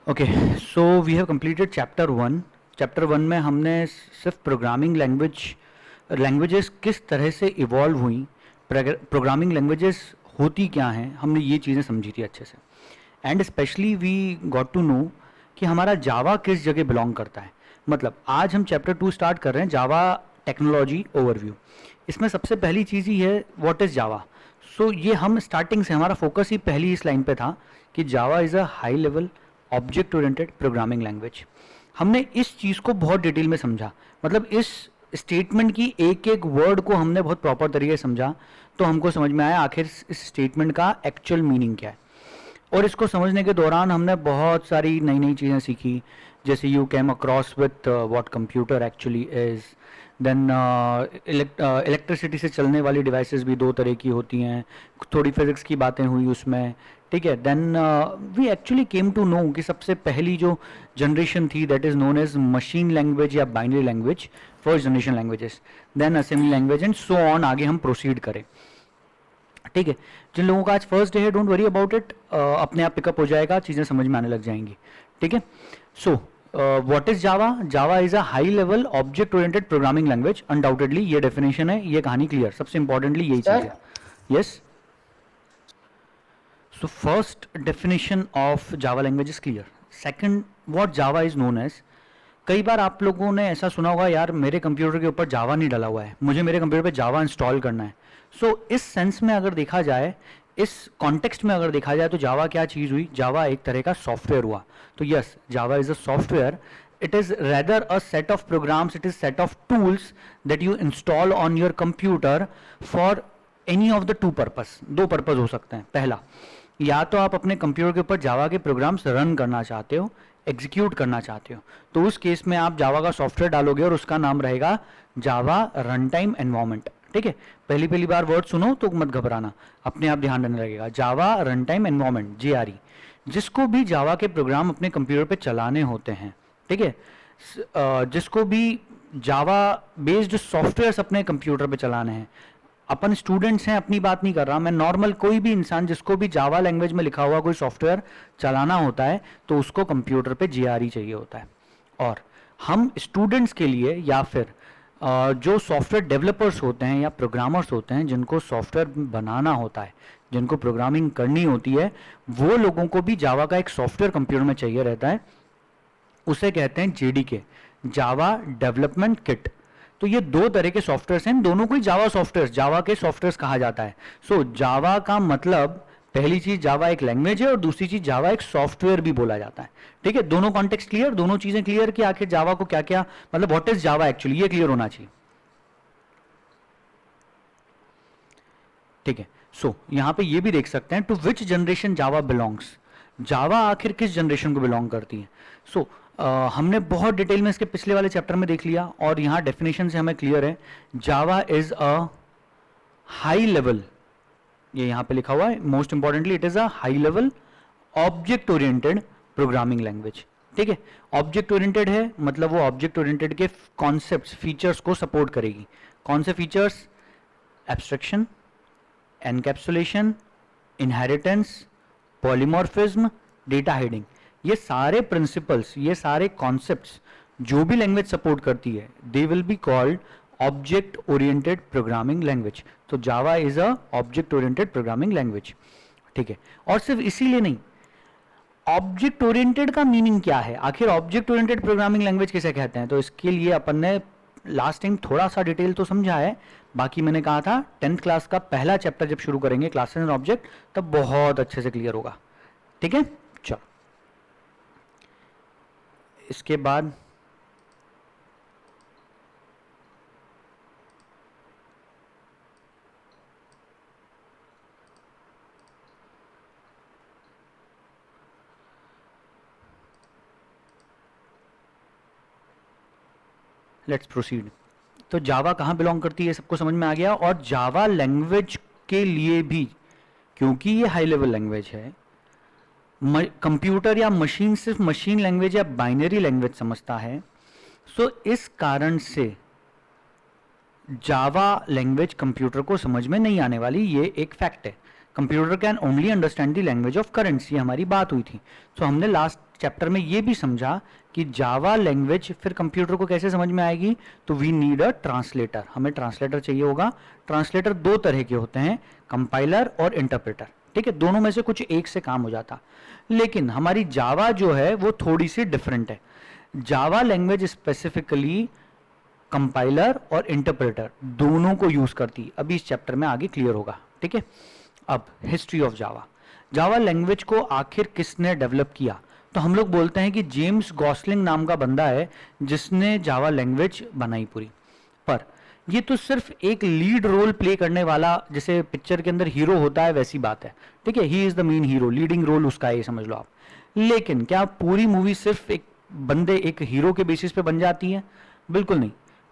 Okay, so we have completed chapter one. Chapter one में हमने सिर्फ प्रोग्रामिंग लैंग्वेजेस किस तरह से इवॉल्व हुई, प्रोग्रामिंग लैंग्वेजेस होती क्या हैं, हमने ये चीज़ें समझी थी अच्छे से। And specially we got to know कि हमारा जावा किस जगह बिलोंग करता है। मतलब आज हम चैप्टर टू स्टार्ट कर रहे हैं, जावा टेक्नोलॉजी ओवरव्यू। इसमें सबसे पहली चीज़ ही है व्हाट इज़ जावा। सो ये हम स्टार्टिंग से हमारा फोकस ही पहली इस लाइन पे था कि जावा is a high level object oriented programming language. हमने इस चीज़ को बहुत डिटेल में समझा, मतलब इस स्टेटमेंट की एक एक वर्ड को हमने बहुत प्रॉपर तरीके से समझा, तो हमको समझ में आया आखिर इस स्टेटमेंट का एक्चुअल मीनिंग क्या है। और इसको समझने के दौरान हमने बहुत सारी नई नई चीज़ें सीखी, जैसे you came across with what computer actually is. Then electricity से चलने वाली डिवाइसेस भी दो तरह की होती हैं, थोड़ी फिजिक्स की बातें हुई उसमें, ठीक है। Then we actually came to know कि सबसे पहली जो जनरेशन थी that is known as machine language या binary language, first generation languages, then assembly language and so on. आगे हम प्रोसीड करें, ठीक है। जिन लोगों का आज फर्स्ट डे है, डोंट वरी अबाउट इट, अपने आप पिकअप हो जाएगा, चीज़ें समझ में आने लग जाएंगी, ठीक है। So what is Java? Java is a high level object oriented programming language. Undoubtedly ये डेफिनेशन है, ये कहानी क्लियर, सबसे इंपॉर्टेंटली यही चीज़ सर है। Yes, so first definition of Java language is clear. Second, what Java is known as. कई बार आप लोगों ने ऐसा सुना होगा, यार मेरे कंप्यूटर के ऊपर जावा नहीं डला हुआ है, मुझे मेरे कंप्यूटर पे जावा इंस्टॉल करना है। सो इस सेंस में अगर देखा जाए, इस कॉन्टेक्स्ट में अगर देखा जाए, तो जावा क्या चीज़ हुई? जावा एक तरह का सॉफ्टवेयर हुआ। तो yes, Java is a software. It is rather a set of programs, it is set of tools that you install on your computer for any of the two purpose. दो पर्पस हो सकते हैं। पहला, या तो आप अपने कंप्यूटर के ऊपर जावा के प्रोग्राम्स रन करना चाहते हो, एग्जीक्यूट करना चाहते हो, तो उस केस में आप जावा का सॉफ्टवेयर डालोगे और उसका नाम रहेगा जावा रन टाइम एनवायरमेंट, ठीक है। पहली पहली बार वर्ड सुनो तो मत घबराना, अपने आप ध्यान रहने लगेगा। जावा रन टाइम एनवायरमेंट, JRE। जिसको भी जावा के प्रोग्राम अपने कंप्यूटर पे चलाने होते हैं, ठीक है, जिसको भी जावा बेस्ड सॉफ्टवेयर अपने कंप्यूटर पे चलाने हैं, अपन स्टूडेंट्स हैं, अपनी बात नहीं कर रहा मैं, नॉर्मल कोई भी इंसान जिसको भी जावा लैंग्वेज में लिखा हुआ कोई सॉफ्टवेयर चलाना होता है, तो उसको कंप्यूटर पे JRE चाहिए होता है। और हम स्टूडेंट्स के लिए या फिर जो सॉफ्टवेयर डेवलपर्स होते हैं या प्रोग्रामर्स होते हैं, जिनको सॉफ्टवेयर बनाना होता है, जिनको प्रोग्रामिंग करनी होती है, वो लोगों को भी जावा का एक सॉफ्टवेयर कंप्यूटर में चाहिए रहता है। उसे कहते हैं JDK, जावा डेवलपमेंट किट। तो ये दो तरह के सॉफ्टवेयर हैं, दोनों को ही जावा सॉफ्टवेयर, जावा के सॉफ्टवेयर कहा जाता है। सो जावा का मतलब, पहली चीज जावा एक लैंग्वेज है और दूसरी चीज जावा एक सॉफ्टवेयर भी बोला जाता है, ठीक है। दोनों कॉन्टेक्स्ट क्लियर, दोनों चीजें क्लियर कि आखिर जावा को क्या क्या मतलब, व्हाट इज जावा एक्चुअली, ये क्लियर होना चाहिए, ठीक है। सो यहां पे ये भी देख सकते हैं, to which generation Java belongs. Java आखिर किस जनरेशन को बिलोंग करती है? सो हमने बहुत डिटेल में इसके पिछले वाले चैप्टर में देख लिया, और यहाँ डेफिनेशन से हमें क्लियर है, जावा इज अ हाई लेवल, ये यहाँ पे लिखा हुआ है, most importantly it is a high level object oriented programming language, ठीक है। ऑब्जेक्ट ओरिएंटेड है, मतलब वो ऑब्जेक्ट ओरिएंटेड के कॉन्सेप्ट्स, फीचर्स को सपोर्ट करेगी। कौन से features? Abstraction, encapsulation, inheritance, polymorphism, data hiding. ये सारे प्रिंसिपल्स, ये सारे कॉन्सेप्ट्स जो भी लैंग्वेज सपोर्ट करती है, they will be called object oriented programming language. तो Java is a object oriented programming language, ठीक है। और सिर्फ इसीलिए नहीं, ऑब्जेक्ट ओरिएंटेड का मीनिंग क्या है, आखिर ऑब्जेक्ट ओरिएंटेड प्रोग्रामिंग लैंग्वेज किसे कहते हैं? तो इसके लिए अपन ने लास्ट टाइम थोड़ा सा डिटेल तो समझा है, बाकी मैंने कहा था 10th क्लास का पहला चैप्टर जब शुरू करेंगे, क्लासेस एंड ऑब्जेक्ट, तब बहुत अच्छे से क्लियर होगा, ठीक है। चलो, इसके बाद लेट्स प्रोसीड। तो जावा कहाँ बिलोंग करती है, सबको समझ में आ गया। और जावा लैंग्वेज के लिए भी, क्योंकि ये हाई लेवल लैंग्वेज है, कंप्यूटर या मशीन सिर्फ मशीन लैंग्वेज या बाइनरी लैंग्वेज समझता है। सो इस कारण से जावा लैंग्वेज कंप्यूटर को समझ में नहीं आने वाली, ये एक फैक्ट है। Computer can only understand the language of currents, ये हमारी बात हुई थी। सो हमने लास्ट चैप्टर में ये भी समझा कि जावा लैंग्वेज फिर कंप्यूटर को कैसे समझ में आएगी, तो वी नीड अ ट्रांसलेटर, हमें ट्रांसलेटर चाहिए होगा। ट्रांसलेटर दो तरह के होते हैं, कंपाइलर और इंटरप्रेटर, ठीक है, दोनों में से कुछ एक से काम हो जाता। लेकिन हमारी जावा जो है वो थोड़ी सी डिफरेंट है। जावा लैंग्वेज स्पेसिफिकली कंपाइलर और इंटरप्रेटर दोनों को यूज करती है, अभी इस चैप्टर में आगे क्लियर होगा, ठीक है। अब history of Java, Java language को आखिर किसने डेवलप किया, तो हम लोग बोलते हैं कि जेम्स गॉसलिंग नाम का बंदा है जिसने जावा लैंग्वेज बनाई पूरी। पर ये तो सिर्फ एक लीड रोल प्ले करने वाला, जैसे पिक्चर के अंदर हीरो होता है वैसी बात है, ठीक है, he is the main hero, leading role उसका है, ये समझ लो आप। लेकिन क्या पूरी मूवी सिर्फ एक बंदे, एक हीरो के बेसिस पे बन जाती है? बिल्कुल नहीं।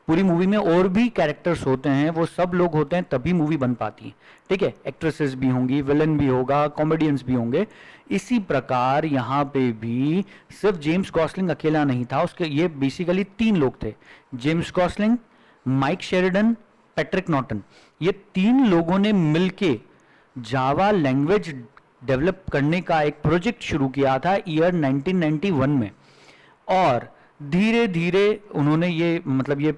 पूरी मूवी में और भी कैरेक्टर्स होते हैं, वो सब लोग होते हैं तभी मूवी बन पाती है, ठीक है। एक्ट्रेसेस भी होंगी, विलन भी होगा, कॉमेडियंस भी होंगे। इसी प्रकार यहाँ पे भी सिर्फ जेम्स गॉसलिंग अकेला नहीं था, उसके ये बेसिकली तीन लोग थे, James Gosling, Mike Sheridan, Patrick Naughton. ये तीन लोगों ने मिलके जावा लैंग्वेज डेवलप करने का एक प्रोजेक्ट शुरू किया था ईयर 1991 में। और धीरे धीरे उन्होंने ये मतलब ये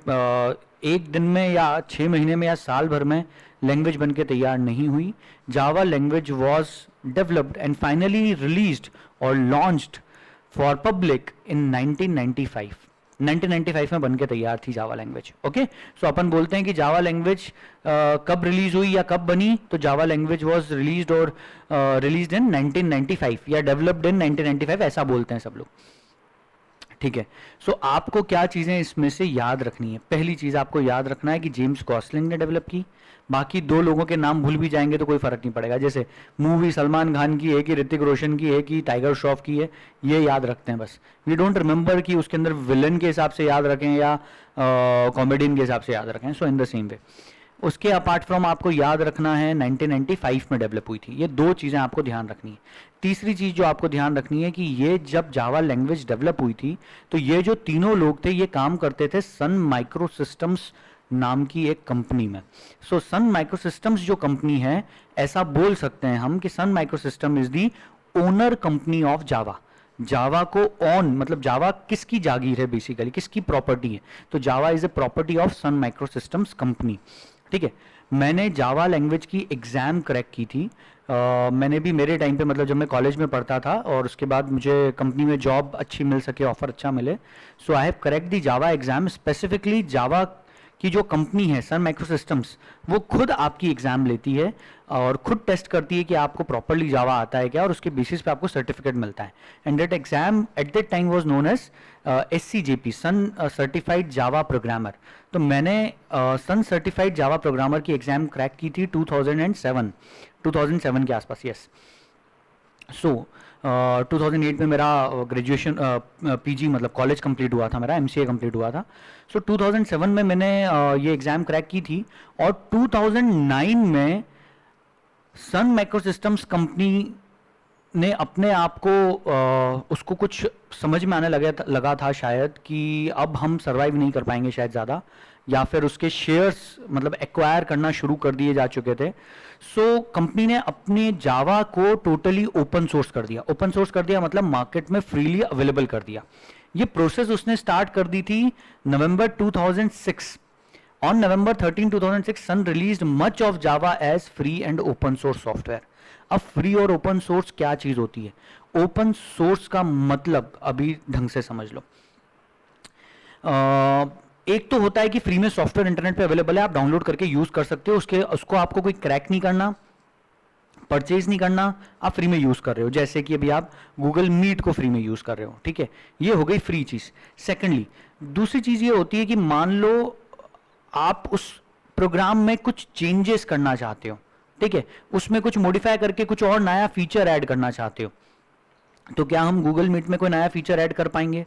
एक दिन में या 6 महीने में या साल भर में लैंग्वेज बन के तैयार नहीं हुई। Java language was developed and finally released और लॉन्च्ड फॉर पब्लिक इन 1995। 1995 में बन के तैयार थी जावा लैंग्वेज, ओके। सो अपन बोलते हैं कि जावा लैंग्वेज कब रिलीज हुई या कब बनी, तो जावा लैंग्वेज वॉज रिलीज्ड और रिलीज्ड इन 1995 या डेवलप्ड इन 1995, ऐसा बोलते हैं सब लोग, ठीक है। सो आपको क्या चीजें इसमें से याद रखनी है? पहली चीज आपको याद रखना है कि जेम्स गॉसलिंग ने डेवलप की। बाकी दो लोगों के नाम भूल भी जाएंगे तो कोई फर्क नहीं पड़ेगा, जैसे मूवी सलमान खान की है कि ऋतिक रोशन की है कि टाइगर श्रॉफ की है, ये याद रखते हैं बस। वी डोंट रिमेंबर कि उसके अंदर विलन के हिसाब से याद रखें या कॉमेडियन के हिसाब से याद रखें। सो इन द सेम वे उसके अपार्ट फ्रॉम आपको याद रखना है 1995 में डेवलप हुई थी, ये दो चीज़ें आपको ध्यान रखनी है। तीसरी चीज़ जो आपको ध्यान रखनी है कि ये जब जावा लैंग्वेज डेवलप हुई थी तो ये जो तीनों लोग थे ये काम करते थे सन माइक्रो सिस्टम्स नाम की एक कंपनी में। सो सन माइक्रो सिस्टम्स जो कंपनी है, ऐसा बोल सकते हैं हम कि Sun Microsystems is the owner company of Java. Java को ऑन मतलब जावा किसकी जागीर है, बेसिकली किसकी प्रॉपर्टी है, तो Java is a property of Sun Microsystems company, ठीक है। मैंने जावा लैंग्वेज की एग्ज़ाम क्रैक की थी। मैंने भी मेरे टाइम पे मतलब जब मैं कॉलेज में पढ़ता था और उसके बाद मुझे कंपनी में जॉब अच्छी मिल सके, ऑफर अच्छा मिले, so I have crack the Java exam. Specifically Java की जो कंपनी है सन माइक्रो सिस्टम्स, वो खुद आपकी एग्ज़ाम लेती है और खुद टेस्ट करती है कि आपको प्रॉपरली जावा आता है क्या, और उसके बेसिस पे आपको सर्टिफिकेट मिलता है। And that exam at that time was known as SCJP, Sun certified Java programmer. तो मैंने सन सर्टिफाइड जावा प्रोग्रामर की एग्ज़ाम क्रैक की थी 2007 के आसपास, यस। सो 2008 में मेरा ग्रेजुएशन PG मतलब कॉलेज कंप्लीट हुआ था, मेरा MCA कंप्लीट हुआ था। सो 2007 में मैंने ये एग्ज़ाम क्रैक की थी और 2009 में सन माइक्रो सिस्टम्स कंपनी ने अपने आप को उसको कुछ समझ में आने लगा था शायद कि अब हम सरवाइव नहीं कर पाएंगे शायद ज़्यादा, या फिर उसके शेयर्स मतलब एक्वायर करना शुरू कर दिए जा चुके थे। सो कंपनी ने अपने जावा को टोटली ओपन सोर्स कर दिया। ओपन सोर्स कर दिया मतलब मार्केट में फ्रीली अवेलेबल कर दिया। ये प्रोसेस उसने स्टार्ट कर दी थी नवंबर 2006। On November 13, 2006 Sun released much of Java as free and open source software. अब फ्री और ओपन सोर्स क्या चीज होती है? ओपन सोर्स का मतलब अभी ढंग से समझ लो। एक तो होता है कि फ्री में सॉफ्टवेयर इंटरनेट पे अवेलेबल है, आप डाउनलोड करके यूज कर सकते हो, उसको आपको कोई क्रैक नहीं करना, परचेज नहीं करना, आप फ्री में यूज कर रहे हो। जैसे कि अभी आप गूगल मीट को फ्री में यूज कर रहे हो, ठीक है, ये हो गई फ्री चीज। सेकेंडली दूसरी चीज ये होती है कि मान लो आप उस प्रोग्राम में कुछ चेंजेस करना चाहते हो, ठीक है, उसमें कुछ मॉडिफाई करके कुछ और नया फीचर ऐड करना चाहते हो, तो क्या हम गूगल मीट में कोई नया फीचर ऐड कर पाएंगे?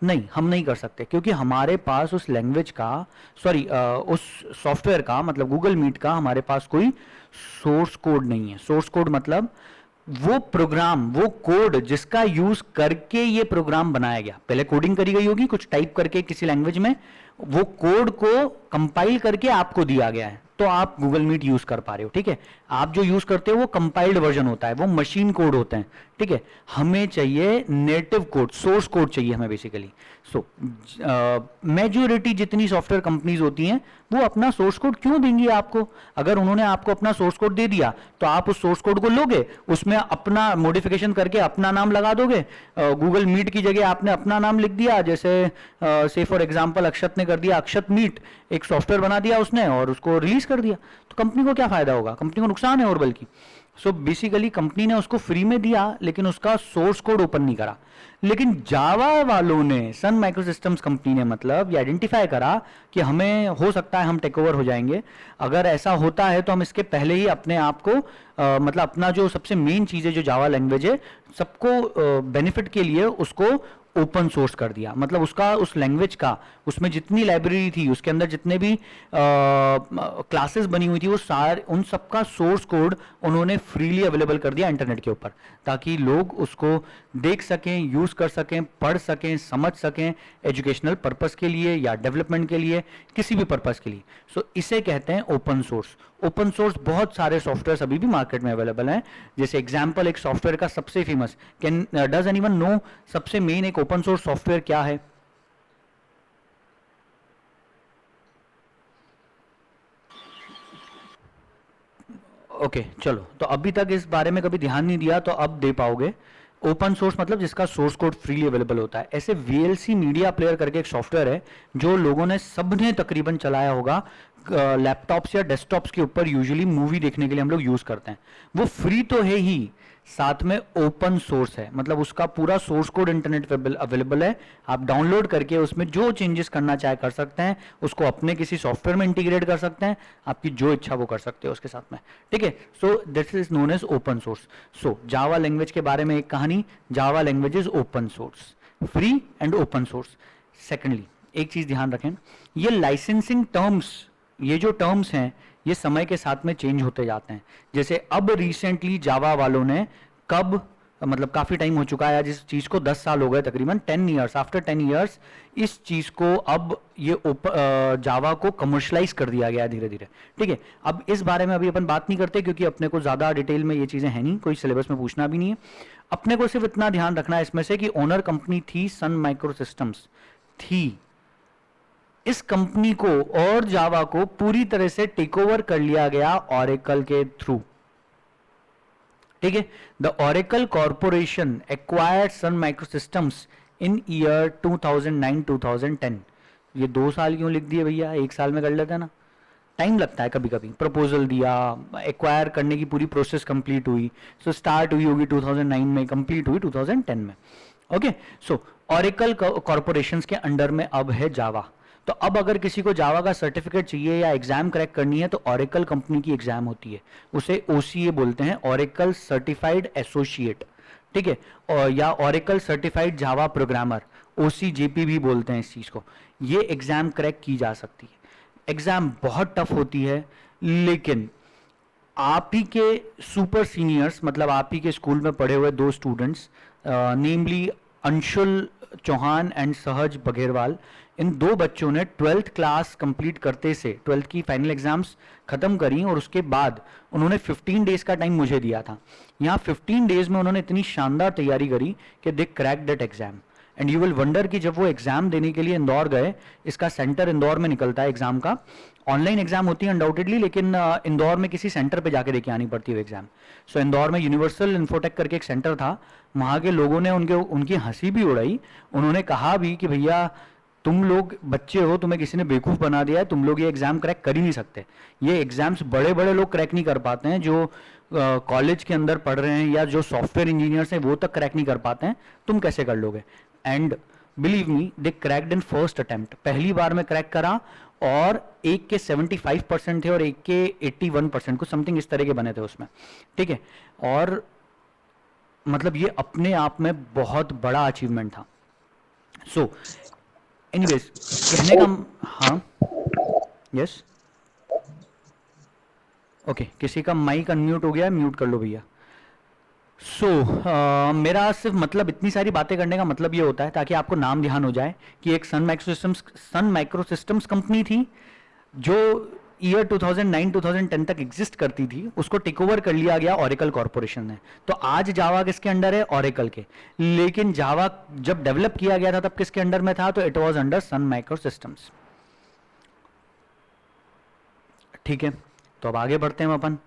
नहीं, हम नहीं कर सकते, क्योंकि हमारे पास उस लैंग्वेज का उस सॉफ्टवेयर का मतलब गूगल मीट का हमारे पास कोई सोर्स कोड नहीं है। सोर्स कोड मतलब वो प्रोग्राम, वो कोड जिसका यूज करके ये प्रोग्राम बनाया गया। पहले कोडिंग करी गई होगी कुछ टाइप करके किसी लैंग्वेज में, वो कोड को कंपाइल करके आपको दिया गया है, तो आप गूगल मीट यूज कर पा रहे हो, ठीक है। आप जो यूज करते हो वो कंपाइल्ड वर्जन होता है, वो मशीन कोड होते हैं, ठीक है। हमें चाहिए नेटिव कोड, सोर्स कोड चाहिए हमें बेसिकली। सो मेजोरिटी जितनी सॉफ्टवेयर कंपनीज होती हैं वो अपना सोर्स कोड क्यों देंगी आपको? अगर उन्होंने आपको अपना सोर्स कोड दे दिया तो आप उस सोर्स कोड को लोगे, उसमें अपना मॉडिफिकेशन करके अपना नाम लगा दोगे। गूगल मीट की जगह आपने अपना नाम लिख दिया, जैसे से फॉर एग्जांपल अक्षत ने कर दिया, अक्षत मीट एक सॉफ्टवेयर बना दिया उसने और उसको रिलीज कर दिया, तो कंपनी को क्या फायदा होगा? कंपनी को नुकसान है और बल्कि। सो बेसिकली कंपनी ने उसको फ्री में दिया लेकिन उसका सोर्स कोड ओपन नहीं करा। लेकिन जावा वालों ने, सन माइक्रोसिस्टम्स कंपनी ने मतलब ये आइडेंटिफाई करा कि हमें हो सकता है हम टेक ओवर हो जाएंगे। अगर ऐसा होता है तो हम इसके पहले ही अपने आप को मतलब अपना जो सबसे मेन चीज है जो जावा लैंग्वेज है सबको बेनिफिट के लिए उसको ओपन सोर्स कर दिया। मतलब उसका, उस लैंग्वेज का, उसमें जितनी लाइब्रेरी थी, उसके अंदर जितने भी क्लासेस बनी हुई थी, वो सारे, उन सबका सोर्स कोड उन्होंने फ्रीली अवेलेबल कर दिया इंटरनेट के ऊपर, ताकि लोग उसको देख सकें, यूज कर सकें, पढ़ सकें, समझ सकें, एजुकेशनल पर्पस के लिए या डेवलपमेंट के लिए, किसी भी पर्पस के लिए। सो इसे कहते हैं ओपन सोर्स। ओपन सोर्स बहुत सारे सॉफ्टवेयर अभी भी मार्केट में अवेलेबल हैं। जैसे एग्जांपल एक सॉफ्टवेयर का सबसे famous, can does anyone know सबसे मेन एक ओपन सोर्स सॉफ्टवेयर क्या है? ओके चलो, तो अभी तक इस बारे में कभी ध्यान नहीं दिया तो अब दे पाओगे। ओपन सोर्स मतलब जिसका सोर्स कोड फ्रीली अवेलेबल होता है। ऐसे वीएलसी मीडिया प्लेयर करके एक सॉफ्टवेयर है जो लोगों ने, सबने तकरीबन चलाया होगा, लैपटॉप्स या डेस्कटॉप्स के ऊपर यूजुअली मूवी देखने के लिए हम लोग यूज करते हैं। वो फ्री तो है ही, साथ में ओपन सोर्स है, मतलब उसका पूरा सोर्स कोड इंटरनेट पे अवेलेबल है। आप डाउनलोड करके उसमें जो चेंजेस करना चाहे कर सकते हैं, उसको अपने किसी सॉफ्टवेयर में इंटीग्रेट कर सकते हैं, आपकी जो इच्छा वो कर सकते हो उसके साथ में, ठीक है। So this is known as open source. So Java language के बारे में एक कहानी, Java language is open source, free and open source. Secondly एक चीज ध्यान रखें, ये लाइसेंसिंग टर्म्स, ये जो टर्म्स हैं ये समय के साथ में चेंज होते जाते हैं। जैसे अब रिसेंटली जावा वालों ने, कब मतलब काफी टाइम हो चुका है, जिस चीज को 10 साल हो गए तकरीबन, 10 ईयर्स, आफ्टर 10 ईयर्स इस चीज को अब ये जावा को कमर्शलाइज कर दिया गया धीरे धीरे, ठीक है। अब इस बारे में अभी अपन बात नहीं करते क्योंकि अपने को ज्यादा डिटेल में ये चीजें है नहीं, कोई सिलेबस में पूछना भी नहीं है। अपने को सिर्फ इतना ध्यान रखना है इसमें से कि ओनर कंपनी थी सन माइक्रो सिस्टम्स थी। इस कंपनी को और जावा को पूरी तरह से टेक ओवर कर लिया गया ओरेकल के थ्रू, ठीक है। The Oracle corporation acquired Sun Microsystems in year 2009-2010। ये 2 साल क्यों लिख दिए भैया, 1 साल में कर लेते हैं ना, टाइम लगता है कभी कभी। प्रपोजल दिया, एक्वायर करने की पूरी प्रोसेस कंप्लीट हुई, सो स्टार्ट हुई होगी 2009 में, कंप्लीट हुई 2010 में, ओके। सो ओरेकल कॉर्पोरेशंस के अंडर में अब है जावा। तो अब अगर किसी को जावा का सर्टिफिकेट चाहिए या एग्जाम क्रैक करनी है तो ओरेकल कंपनी की एग्जाम होती है, उसे ओसीए बोलते हैं, ओरेकल सर्टिफाइड एसोसिएट, ठीक है। और या ओरेकल सर्टिफाइड जावा प्रोग्रामर, ओसीजेपी भी बोलते हैं इस चीज को। ये एग्जाम क्रैक की जा सकती है। एग्जाम बहुत टफ होती है, लेकिन आप ही के सुपर सीनियर्स, मतलब आप ही के स्कूल में पढ़े हुए 2 students, namely Anshul Chauhan and Sahaj Bagherwal, इन 2 बच्चों ने 12th क्लास कंप्लीट करते से 12th की फाइनल एग्जाम्स खत्म करी और उसके बाद उन्होंने 15 डेज का टाइम मुझे दिया था। यहाँ 15 डेज में उन्होंने इतनी शानदार तैयारी करी कि दे crack that exam. And you will wonder कि जब वो एग्जाम देने के लिए इंदौर गए, इसका सेंटर इंदौर में निकलता है एग्जाम का, ऑनलाइन एग्जाम होती है अनडाउटेडली, लेकिन इंदौर में किसी सेंटर पे जाके देके आनी पड़ती है एग्जाम। सो इंदौर में यूनिवर्सल इन्फोटेक करके एक सेंटर था, वहाँ के लोगों ने उनकी हंसी भी उड़ाई। उन्होंने कहा भी कि भैया तुम लोग बच्चे हो, तुम्हें किसी ने बेवकूफ़ बना दिया है, तुम लोग ये एग्जाम क्रैक कर ही नहीं सकते। ये एग्जाम्स बड़े बड़े लोग क्रैक नहीं कर पाते हैं, जो कॉलेज के अंदर पढ़ रहे हैं या जो सॉफ्टवेयर इंजीनियर्स हैं वो तक क्रैक नहीं कर पाते हैं, तुम कैसे कर लोगे? And believe me, they cracked in first attempt, पहली बार में क्रैक करा। और एक के 75% थे और एक के 81%, कुछ समथिंग इस तरह के बने थे उसमें, ठीक है। और मतलब ये अपने आप में बहुत बड़ा अचीवमेंट था। सो एनीवेज कहने का, हाँ यस, ओके, किसी का माइक अनम्यूट हो गया है, म्यूट कर लो भैया। सो मेरा सिर्फ मतलब इतनी सारी बातें करने का मतलब ये होता है ताकि आपको नाम ध्यान हो जाए कि एक सन माइक्रो सिस्टम्स कंपनी थी जो ईयर 2009-2010 तक एग्जिस्ट करती थी, उसको टेक ओवर कर लिया गया ओरेकल कॉर्पोरेशन ने। तो आज जावा किसके अंडर है? ओरेकल के। लेकिन जावा जब डेवलप किया गया था तब किसके अंडर में था? तो it was under Sun Microsystems. ठीक है, तो अब आगे बढ़ते हैं हम अपन।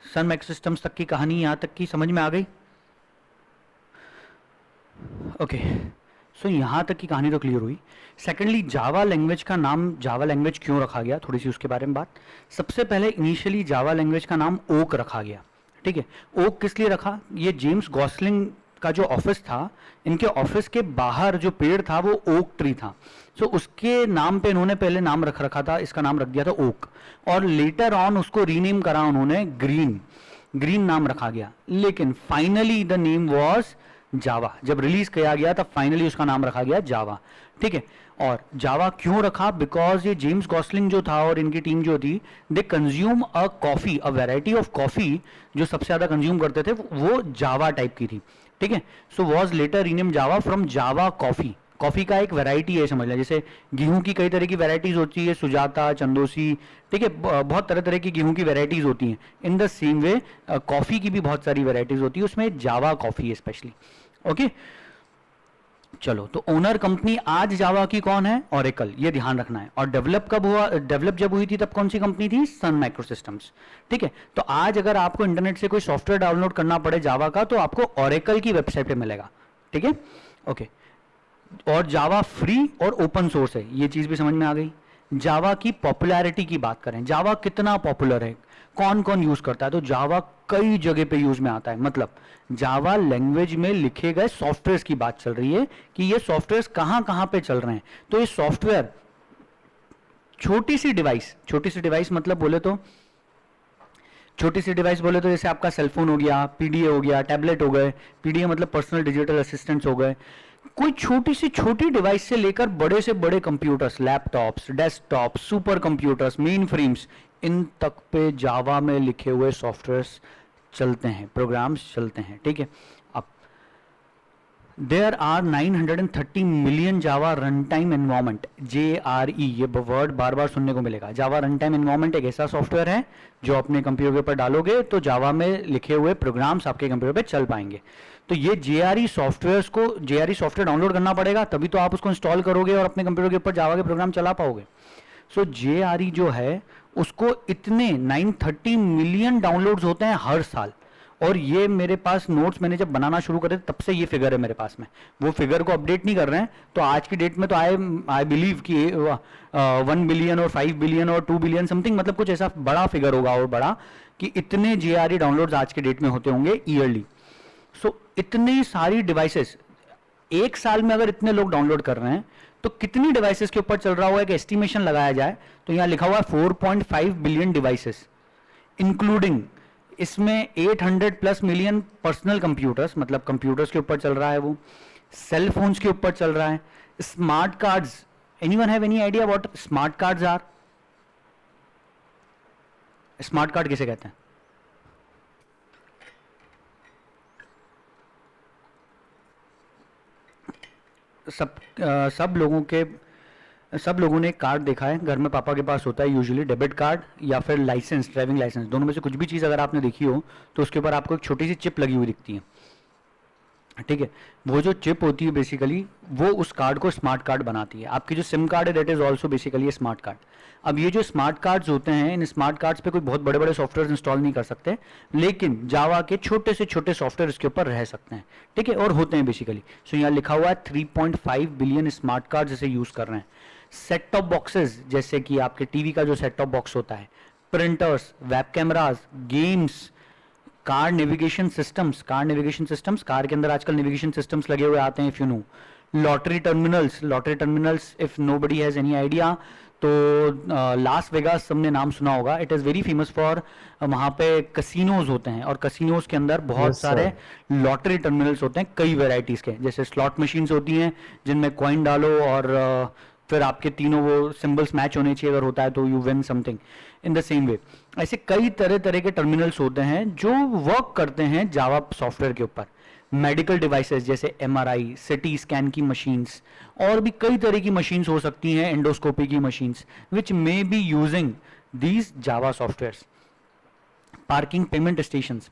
सन माइक्रो सिस्टम्स तक की कहानी यहां तक की समझ में आ गई? ओके, सो यहाँ तक की कहानी तो क्लियर हुई। सेकेंडली, जावा लैंग्वेज का नाम जावा लैंग्वेज क्यों रखा गया, थोड़ी सी उसके बारे में बात। सबसे पहले इनिशियली जावा लैंग्वेज का नाम ओक रखा गया। ठीक है, ओक किस लिए रखा? ये जेम्स गॉसलिंग का जो ऑफिस था, इनके ऑफिस के बाहर जो पेड़ था वो ओक ट्री था। सो उसके नाम पे इन्होंने पहले नाम रख रखा था, इसका नाम रख दिया था ओक, और लेटर ऑन उसको रीनेम करा उन्होंने ग्रीन, ग्रीन नाम रखा गया। लेकिन फाइनली द नेम वॉज जावा। जब रिलीज किया गया तब फाइनली उसका नाम रखा गया जावा। ठीक है, और जावा क्यों रखा? बिकॉज ये जेम्स गॉसलिंग जो था और इनकी टीम जो थी, they consume a coffee, a variety of coffee जो सबसे ज्यादा कंज्यूम करते थे वो जावा टाइप की थी। ठीक है, so was later rename Java from Java coffee. Coffee का एक वैरायटी है, समझ लें, जैसे गेहूं की कई तरह की वैरायटीज होती है, सुजाता, चंदोसी, ठीक है, बहुत तरह तरह की गेहूं की वैरायटीज होती हैं। इन द सेम वे कॉफी की भी बहुत सारी वैरायटीज होती है, उसमें जावा कॉफी है स्पेशली। ओके, चलो, तो ओनर कंपनी आज जावा की कौन है? ओरेकल, ये ध्यान रखना है। और डेवलप कब हुआ? डेवलप जब हुई थी तब कौन सी कंपनी थी? सन माइक्रो सिस्टम्स। ठीक है, तो आज अगर आपको इंटरनेट से कोई सॉफ्टवेयर डाउनलोड करना पड़े जावा का, तो आपको ओरेकल की वेबसाइट पे मिलेगा। ठीक है, ओके। और जावा फ्री और ओपन सोर्स है, ये चीज भी समझ में आ गई। जावा की पॉपुलैरिटी की बात करें, जावा कितना पॉपुलर है, कौन कौन यूज करता है? तो जावा कई जगह पे यूज में आता है। मतलब जावा लैंग्वेज में लिखे गए सॉफ्टवेयर की बात चल रही है कि ये सॉफ्टवेयर कहां कहां पे चल रहे हैं। तो ये सॉफ्टवेयर छोटी सी डिवाइस मतलब बोले तो, छोटी सी डिवाइस बोले तो जैसे आपका सेलफोन हो गया, पीडीए हो गया, टैबलेट हो गए, पीडीए मतलब पर्सनल डिजिटल असिस्टेंट्स हो गए, कोई छोटी सी छोटी डिवाइस से लेकर बड़े से बड़े computers, laptops, desktop, supercomputers, mainframes, इन तक पे जावा में लिखे हुए सॉफ्टवेयर्स चलते हैं, प्रोग्राम्स चलते हैं। ठीक है, अब there are 930 million Java run time environment, JRE, ये वर्ड बार बार सुनने को मिलेगा। जावा रन टाइम एनवायरमेंट एक ऐसा सॉफ्टवेयर है जो अपने कंप्यूटर पर डालोगे तो जावा में लिखे हुए प्रोग्राम्स आपके कंप्यूटर पे चल पाएंगे। तो ये JRE सॉफ्टवेयर्स को, JRE सॉफ्टवेयर डाउनलोड करना पड़ेगा, तभी तो आप उसको इंस्टॉल करोगे और अपने कंप्यूटर के ऊपर जावा के प्रोग्राम चला पाओगे। सो JRE जो है उसको इतने 930 मिलियन डाउनलोड्स होते हैं हर साल। और ये मेरे पास नोट्स मैंने जब बनाना शुरू करे तब से ये फिगर है मेरे पास में, वो फिगर को अपडेट नहीं कर रहे हैं। तो आज की डेट में तो आई बिलीव कि 1 बिलियन और 5 बिलियन और 2 बिलियन समथिंग, मतलब कुछ ऐसा बड़ा फिगर होगा और बड़ा, कि इतने JRE डाउनलोड्स आज के डेट में होते होंगे ईयरली। सो इतनी सारी डिवाइसेस एक साल में अगर इतने लोग डाउनलोड कर रहे हैं तो कितनी डिवाइसेस के ऊपर चल रहा हुआ है कि एस्टिमेशन लगाया जाए तो यहां लिखा हुआ है 4.5 बिलियन डिवाइसेस, इंक्लूडिंग इसमें 800 प्लस मिलियन पर्सनल कंप्यूटर्स, मतलब कंप्यूटर्स के ऊपर चल रहा है, वो सेल फोन्स के ऊपर चल रहा है, smart cards. Anyone have any idea what smart cards are? Smart card किसे कहते हैं? सब लोगों ने एक कार्ड देखा है, घर में पापा के पास होता है यूजुअली, डेबिट कार्ड या फिर लाइसेंस, ड्राइविंग लाइसेंस, दोनों में से कुछ भी चीज़ अगर आपने देखी हो तो उसके ऊपर आपको एक छोटी सी चिप लगी हुई दिखती है। ठीक है, वो जो चिप होती है बेसिकली वो उस कार्ड को स्मार्ट कार्ड बनाती है। आपकी जो सिम कार्ड है that is also basically smart card. अब ये जो स्मार्ट कार्ड्स होते हैं, इन स्मार्ट कार्ड्स पे कोई बहुत बड़े बड़े सॉफ्टवेयर इंस्टॉल नहीं कर सकते, लेकिन जावा के छोटे से छोटे सॉफ्टवेयर इसके ऊपर रह सकते हैं। ठीक है, और होते हैं बेसिकली। सो यहाँ लिखा हुआ है 3.5 बिलियन स्मार्ट कार्ड इसे यूज कर रहे हैं। सेट टॉप बॉक्सेस, जैसे कि आपके टीवी का जो सेट टॉप बॉक्स होता है, printers, web cameras, games, car navigation systems, car के अंदर आजकल नेविगेशन सिस्टम्स लगे हुए आते हैं, if you know. Lottery terminals, if nobody has any idea तो लास वेगास सबने नाम सुना होगा, it is very famous for, वहाँ पे कसिनोज होते हैं और कसिनोज के अंदर बहुत सारे लॉटरी टर्मिनल्स होते हैं कई वेराइटीज़ के, जैसे स्लॉट मशीन्स होती हैं जिनमें कॉइन डालो और फिर आपके तीनों वो सिंबल्स मैच होने चाहिए, अगर होता है तो you win something. In the same वे ऐसे कई तरह तरह के टर्मिनल्स होते हैं जो वर्क करते हैं जावा सॉफ्टवेयर के ऊपर। मेडिकल डिवाइसेस जैसे MRI, सिटी स्कैन की मशीन्स, और भी कई तरह की मशीन्स हो सकती हैं, एंडोस्कोपी की machines, which may be using these Java softwares. Parking payment stations,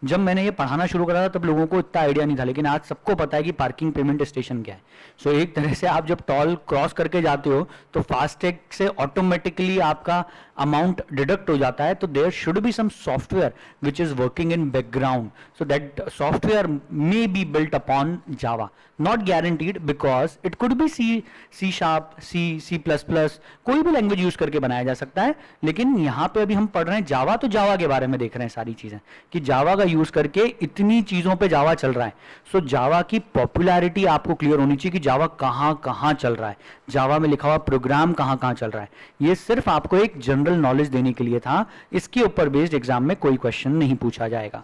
जब मैंने ये पढ़ाना शुरू करा था तब लोगों को इतना आइडिया नहीं था, लेकिन आज सबको पता है कि पार्किंग पेमेंट स्टेशन क्या है. सो एक तरह से आप जब टोल क्रॉस करके जाते हो तो फास्टैग से ऑटोमेटिकली आपका अमाउंट डिडक्ट हो जाता है. तो there should be some software which is working in background, so that software may be built upon Java. Not guaranteed, because it could be C sharp, C plus plus, कोई भी language use करके बनाया जा सकता है. लेकिन यहाँ पे अभी हम पढ़ रहे हैं जावा, तो जावा के बारे में देख रहे हैं सारी चीजें कि जावा का यूज करके इतनी चीजों पे जावा चल रहा है. सो जावा की पॉपुलैरिटी आपको क्लियर होनी चाहिए कि जावा कहाँ कहाँ चल रहा है, जावा में लिखा हुआ प्रोग्राम कहाँ कहाँ चल रहा है. ये सिर्फ आपको एक जनरल नॉलेज देने के लिए था, इसके ऊपर बेस्ड एग्जाम में कोई क्वेश्चन नहीं पूछा जाएगा.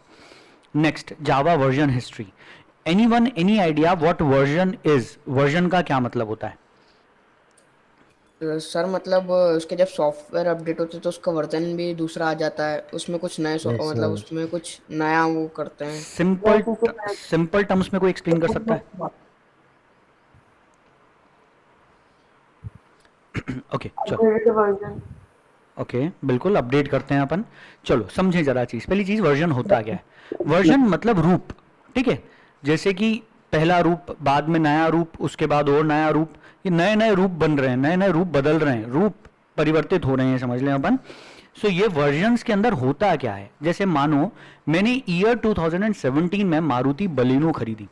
Next, Java version history. Anyone, any idea what version is? Version का क्या मतलब होता है? सर मतलब उसके जब सॉफ्टवेयर अपडेट होते हैं तो उसका वर्जन भी दूसरा आ जाता है, उसमें कुछ नए मतलब उसमें कुछ नया वो करते हैं. सिंपल टर्म्स में कोई एक्सप्लेन कर सकता है? ओके चलो, ओके बिल्कुल अपडेट करते हैं अपन. चलो समझें जरा चीज. पहली चीज, वर्जन होता क्या है? वर्जन मतलब रूप, ठीक है. जैसे कि पहला रूप, बाद में नया रूप, उसके बाद और नया रूप, ये नए नए रूप बन रहे हैं, नए नए रूप बदल रहे हैं, रूप परिवर्तित हो रहे हैं, समझ लें अपन. सो ये वर्जन्स के अंदर होता क्या है? जैसे मानो मैंने ईयर 2017 में मारुति बलिनो खरीदी.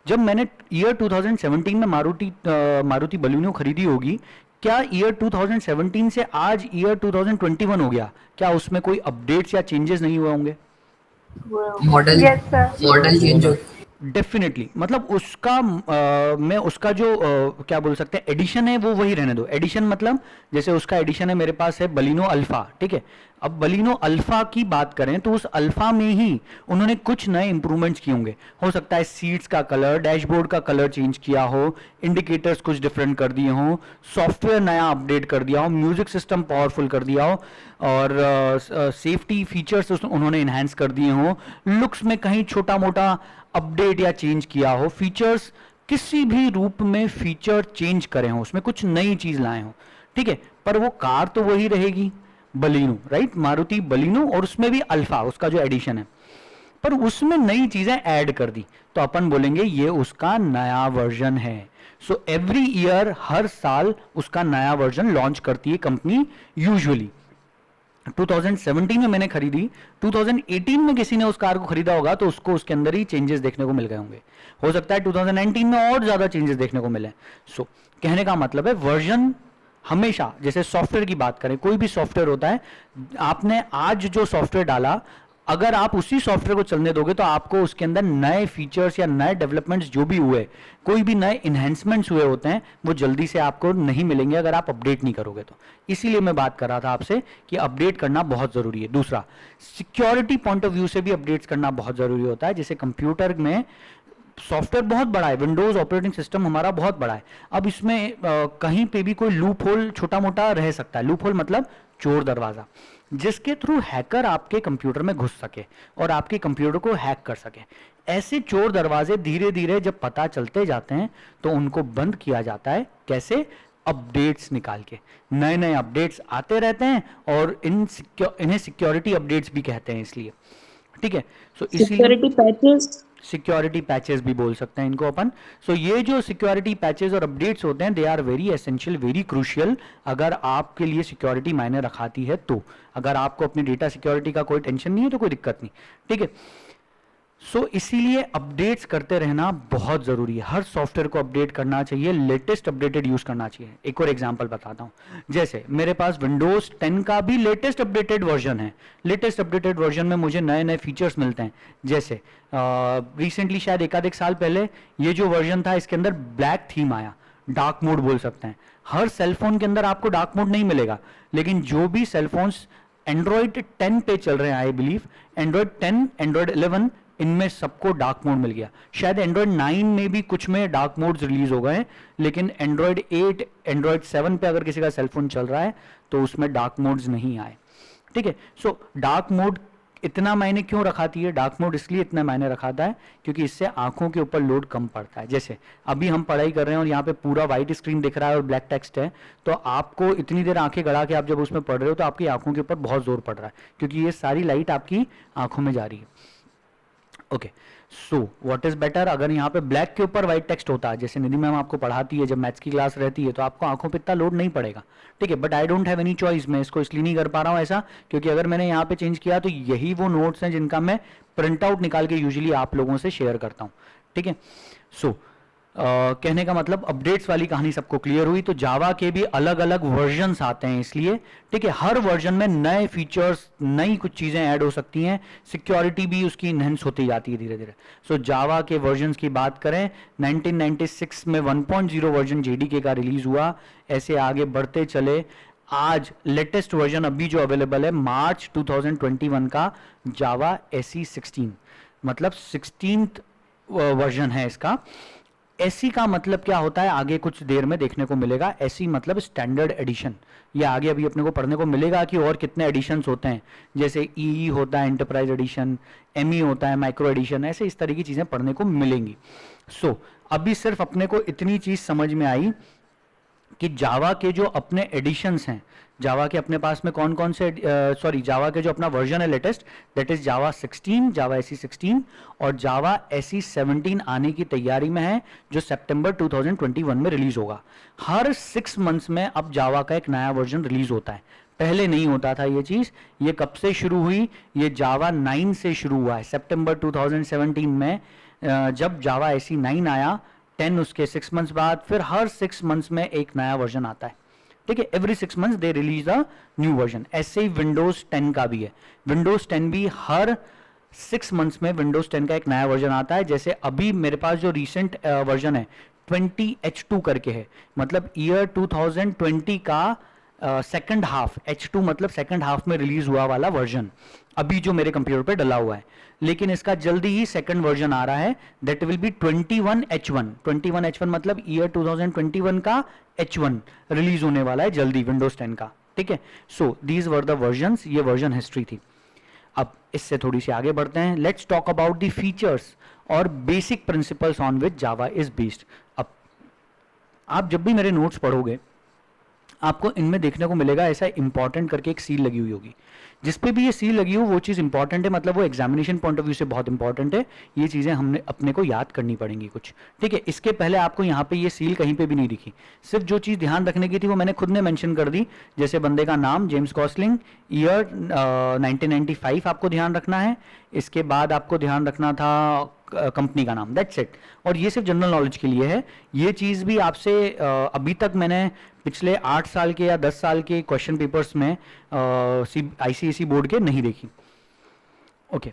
जब मैंने ईयर 2017 में मारुति बलिनो खरीदी होगी, क्या ईयर 2017 से आज ईयर 2021 हो गया, क्या उसमें कोई अपडेट्स या चेंजेस नहीं हुए होंगे? मॉडल चेंज हो. डेफिनेटली, मतलब उसका मैं उसका जो क्या बोल सकते हैं एडिशन है वो वही रहने दो. एडिशन मतलब जैसे उसका एडिशन है, मेरे पास है बलिनो अल्फा, ठीक है. अब बलिनो अल्फा की बात करें तो उस अल्फा में ही उन्होंने कुछ नए इंप्रूवमेंट्स किए होंगे. हो सकता है सीट्स का कलर, डैशबोर्ड का कलर चेंज किया हो, इंडिकेटर्स कुछ डिफरेंट कर दिए हो, सॉफ्टवेयर नया अपडेट कर दिया हो, म्यूजिक सिस्टम पावरफुल कर दिया हो, और सेफ्टी फीचर्स उन्होंने इन्हांस कर दिए हो, लुक्स में कहीं छोटा मोटा अपडेट या चेंज किया हो, फीचर्स किसी भी रूप में फीचर चेंज करे हो, उसमें कुछ नई चीज लाए हो, ठीक है. पर वो कार तो वही रहेगी, बलिनो, राइट, मारुति बलिनो, और उसमें भी अल्फा उसका जो एडिशन है, पर उसमें नई चीजें ऐड कर दी, तो अपन बोलेंगे ये उसका नया वर्जन है. सो एवरी ईयर, हर साल उसका नया वर्जन लॉन्च करती है कंपनी. यूजुअली 2017 में मैंने खरीदी, 2018 में किसी ने उस कार को खरीदा होगा तो उसको उसके अंदर ही चेंजेस देखने को मिल गए होंगे. हो सकता है 2019 में और ज्यादा चेंजेस देखने को मिले. सो कहने का मतलब है वर्जन हमेशा, जैसे सॉफ्टवेयर की बात करें, कोई भी सॉफ्टवेयर होता है, आपने आज जो सॉफ्टवेयर डाला, अगर आप उसी सॉफ्टवेयर को चलने दोगे तो आपको उसके अंदर नए फीचर्स या नए डेवलपमेंट्स जो भी हुए, कोई भी नए इन्हेंसमेंट्स हुए होते हैं, वो जल्दी से आपको नहीं मिलेंगे अगर आप अपडेट नहीं करोगे तो. इसीलिए मैं बात कर रहा था आपसे कि अपडेट करना बहुत जरूरी है. दूसरा, सिक्योरिटी पॉइंट ऑफ व्यू से भी अपडेट्स करना बहुत जरूरी होता है. जैसे कंप्यूटर में सॉफ्टवेयर बहुत बड़ा है, विंडोज ऑपरेटिंग सिस्टम हमारा बहुत बड़ा है. अब इसमें कहीं पे भी कोई लूप होल छोटा मोटा रह सकता है. लूप होल मतलब चोर दरवाजा, जिसके थ्रू हैकर आपके कंप्यूटर में घुस सके और आपके कंप्यूटर को हैक कर सके. ऐसे चोर दरवाजे धीरे धीरे जब पता चलते जाते हैं तो उनको बंद किया जाता है. कैसे? अपडेट्स निकाल के. नए नए अपडेट्स आते रहते हैं और इन्हें सिक्योरिटी अपडेट्स भी कहते हैं, इसलिए, ठीक है. सो इसीलिए सिक्योरिटी पैचेस भी बोल सकते हैं इनको अपन. सो ये जो सिक्योरिटी पैचेस और अपडेट्स होते हैं, they are very essential, very crucial, अगर आपके लिए सिक्योरिटी मायने रखाती है तो. अगर आपको अपनी डेटा सिक्योरिटी का कोई टेंशन नहीं है तो कोई दिक्कत नहीं, ठीक है. सो इसीलिए अपडेट्स करते रहना बहुत जरूरी है. हर सॉफ्टवेयर को अपडेट करना चाहिए, लेटेस्ट अपडेटेड यूज करना चाहिए. एक और एग्जांपल बताता हूं. जैसे मेरे पास विंडोज 10 का भी लेटेस्ट अपडेटेड वर्जन है. लेटेस्ट अपडेटेड वर्जन में मुझे नए नए फीचर्स मिलते हैं. जैसे रिसेंटली, शायद एक साल पहले, ये जो वर्जन था इसके अंदर ब्लैक थीम आया, डार्क मोड बोल सकते हैं. हर सेलफोन के अंदर आपको डार्क मोड नहीं मिलेगा, लेकिन जो भी सेलफोन्स एंड्रॉइड 10 पे चल रहे हैं, आई बिलीव एंड्रॉइड 10, एंड्रॉइड 11, इनमें सबको डार्क मोड मिल गया. शायद एंड्रॉइड 9 में भी कुछ में डार्क मोड्स रिलीज हो गए, लेकिन एंड्रॉइड 8, एंड्रॉइड 7 पे अगर किसी का सेलफोन चल रहा है तो उसमें डार्क मोड्स नहीं आए, ठीक है. सो डार्क मोड इतना मायने क्यों रखाती है डार्क मोड? इसलिए इतना मायने रखाता है क्योंकि इससे आंखों के ऊपर लोड कम पड़ता है। जैसे अभी हम पढ़ाई कर रहे हैं और यहाँ पे पूरा वाइट स्क्रीन दिख रहा है और ब्लैक टेक्स्ट है, तो आपको इतनी देर आंखें गड़ा के आप जब उसमें पढ़ रहे हो तो आपकी आंखों के ऊपर बहुत जोर पड़ रहा है क्योंकि ये सारी लाइट आपकी आंखों में जा रही है। Okay, so what is better? अगर यहाँ पे ब्लैक के ऊपर व्हाइट टेक्स्ट होता है, जैसे निधि मैम आपको पढ़ाती है जब मैथ्स की क्लास रहती है, तो आपको आंखों पे इतना लोड नहीं पड़ेगा, ठीक है। But I don't have any choice, मैं इसको इसलिए नहीं कर पा रहा हूँ ऐसा क्योंकि अगर मैंने यहाँ पे चेंज किया तो यही वो नोट्स हैं जिनका मैं प्रिंट आउट निकाल के यूजुअली आप लोगों से शेयर करता हूँ, ठीक है। सो कहने का मतलब अपडेट्स वाली कहानी सबको क्लियर हुई। तो जावा के भी अलग अलग वर्जन्स आते हैं इसलिए, ठीक है। हर वर्जन में नए फीचर्स, नई कुछ चीज़ें ऐड हो सकती हैं, सिक्योरिटी भी उसकी इनहेंस होती जाती है धीरे धीरे। सो जावा के वर्जन्स की बात करें, 1996 में 1.0 वर्जन जेडीके का रिलीज हुआ, ऐसे आगे बढ़ते चले। आज लेटेस्ट वर्जन अभी जो अवेलेबल है मार्च 2021 का जावा SE 16, मतलब 16th वर्जन है इसका। एसी का मतलब क्या होता है आगे कुछ देर में देखने को मिलेगा। एसी मतलब स्टैंडर्ड एडिशन, ये आगे अभी अपने को पढ़ने को मिलेगा कि और कितने एडिशंस होते हैं, जैसे ई होता है एंटरप्राइज एडिशन, एमई होता है माइक्रो एडिशन, ऐसे इस तरह की चीजें पढ़ने को मिलेंगी। सो अभी सिर्फ अपने को इतनी चीज समझ में आई कि जावा के जो अपने एडिशंस हैं, जावा के अपने पास में कौन कौन से जावा के जो अपना वर्जन है latest, that is Java 16, Java SE 16 और जावा SE 17 आने की तैयारी में है, जो सितंबर 2021 में रिलीज होगा। हर 6 मंथ्स में अब जावा का एक नया वर्जन रिलीज होता है, पहले नहीं होता था ये चीज। ये कब से शुरू हुई? ये जावा 9 से शुरू हुआ है, सितंबर 2017 में जब जावा SE 9 आया, 10 उसके 6 मंथ्स बाद, फिर हर 6 मंथ्स में एक नया वर्जन आता है, ठीक है। Every 6 months they release a new version. ऐसे ही विंडोज 10 का भी है, विंडोज 10 भी हर 6 मंथ्स में विंडोज 10 का एक नया वर्जन आता है। जैसे अभी मेरे पास जो रिसेंट वर्जन है 20H2 करके है, मतलब ईयर 2020 का सेकंड हाफ, H2 मतलब सेकंड हाफ में रिलीज हुआ वाला वर्जन अभी जो मेरे कंप्यूटर पे डला हुआ है। लेकिन इसका जल्दी ही सेकंड वर्जन आ रहा है, that will B 21H1। 21H1 मतलब ईयर 2021 का H1 रिलीज होने वाला है जल्दी विंडोज 10 का, ठीक है। So these were the versions, ये वर्जन हिस्ट्री थी। अब इससे थोड़ी सी आगे बढ़ते हैं, let's talk about the features और basic principles on which Java is based. अब आप जब भी मेरे नोट्स पढ़ोगे आपको इनमें देखने को मिलेगा ऐसा इंपॉर्टेंट करके एक सील लगी हुई होगी, जिस पे भी ये सील लगी हो वो चीज़ इंपॉर्टेंट है, मतलब वो एग्जामिनेशन पॉइंट ऑफ व्यू से बहुत इंपॉर्टेंट है। ये चीज़ें हमने अपने को याद करनी पड़ेंगी कुछ, ठीक है। इसके पहले आपको यहाँ पे ये सील कहीं पे भी नहीं दिखी, सिर्फ जो चीज़ ध्यान रखने की थी वो मैंने खुद ने मेंशन कर दी। जैसे बंदे का नाम जेम्स गॉसलिंग, ईयर 1995 आपको ध्यान रखना है। इसके बाद आपको ध्यान रखना था कंपनी का नाम, दैट्स इट। और ये सिर्फ जनरल नॉलेज के लिए है। ये चीज़ भी आपसे अभी तक मैंने पिछले 8 साल के या 10 साल के क्वेश्चन पेपर्स में ICSE बोर्ड के नहीं देखी। Okay,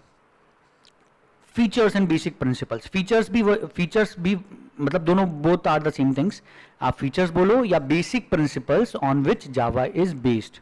features and basic principles. Features भी मतलब दोनों both are the same things, आप फीचर्स बोलो या basic principles on which Java is based.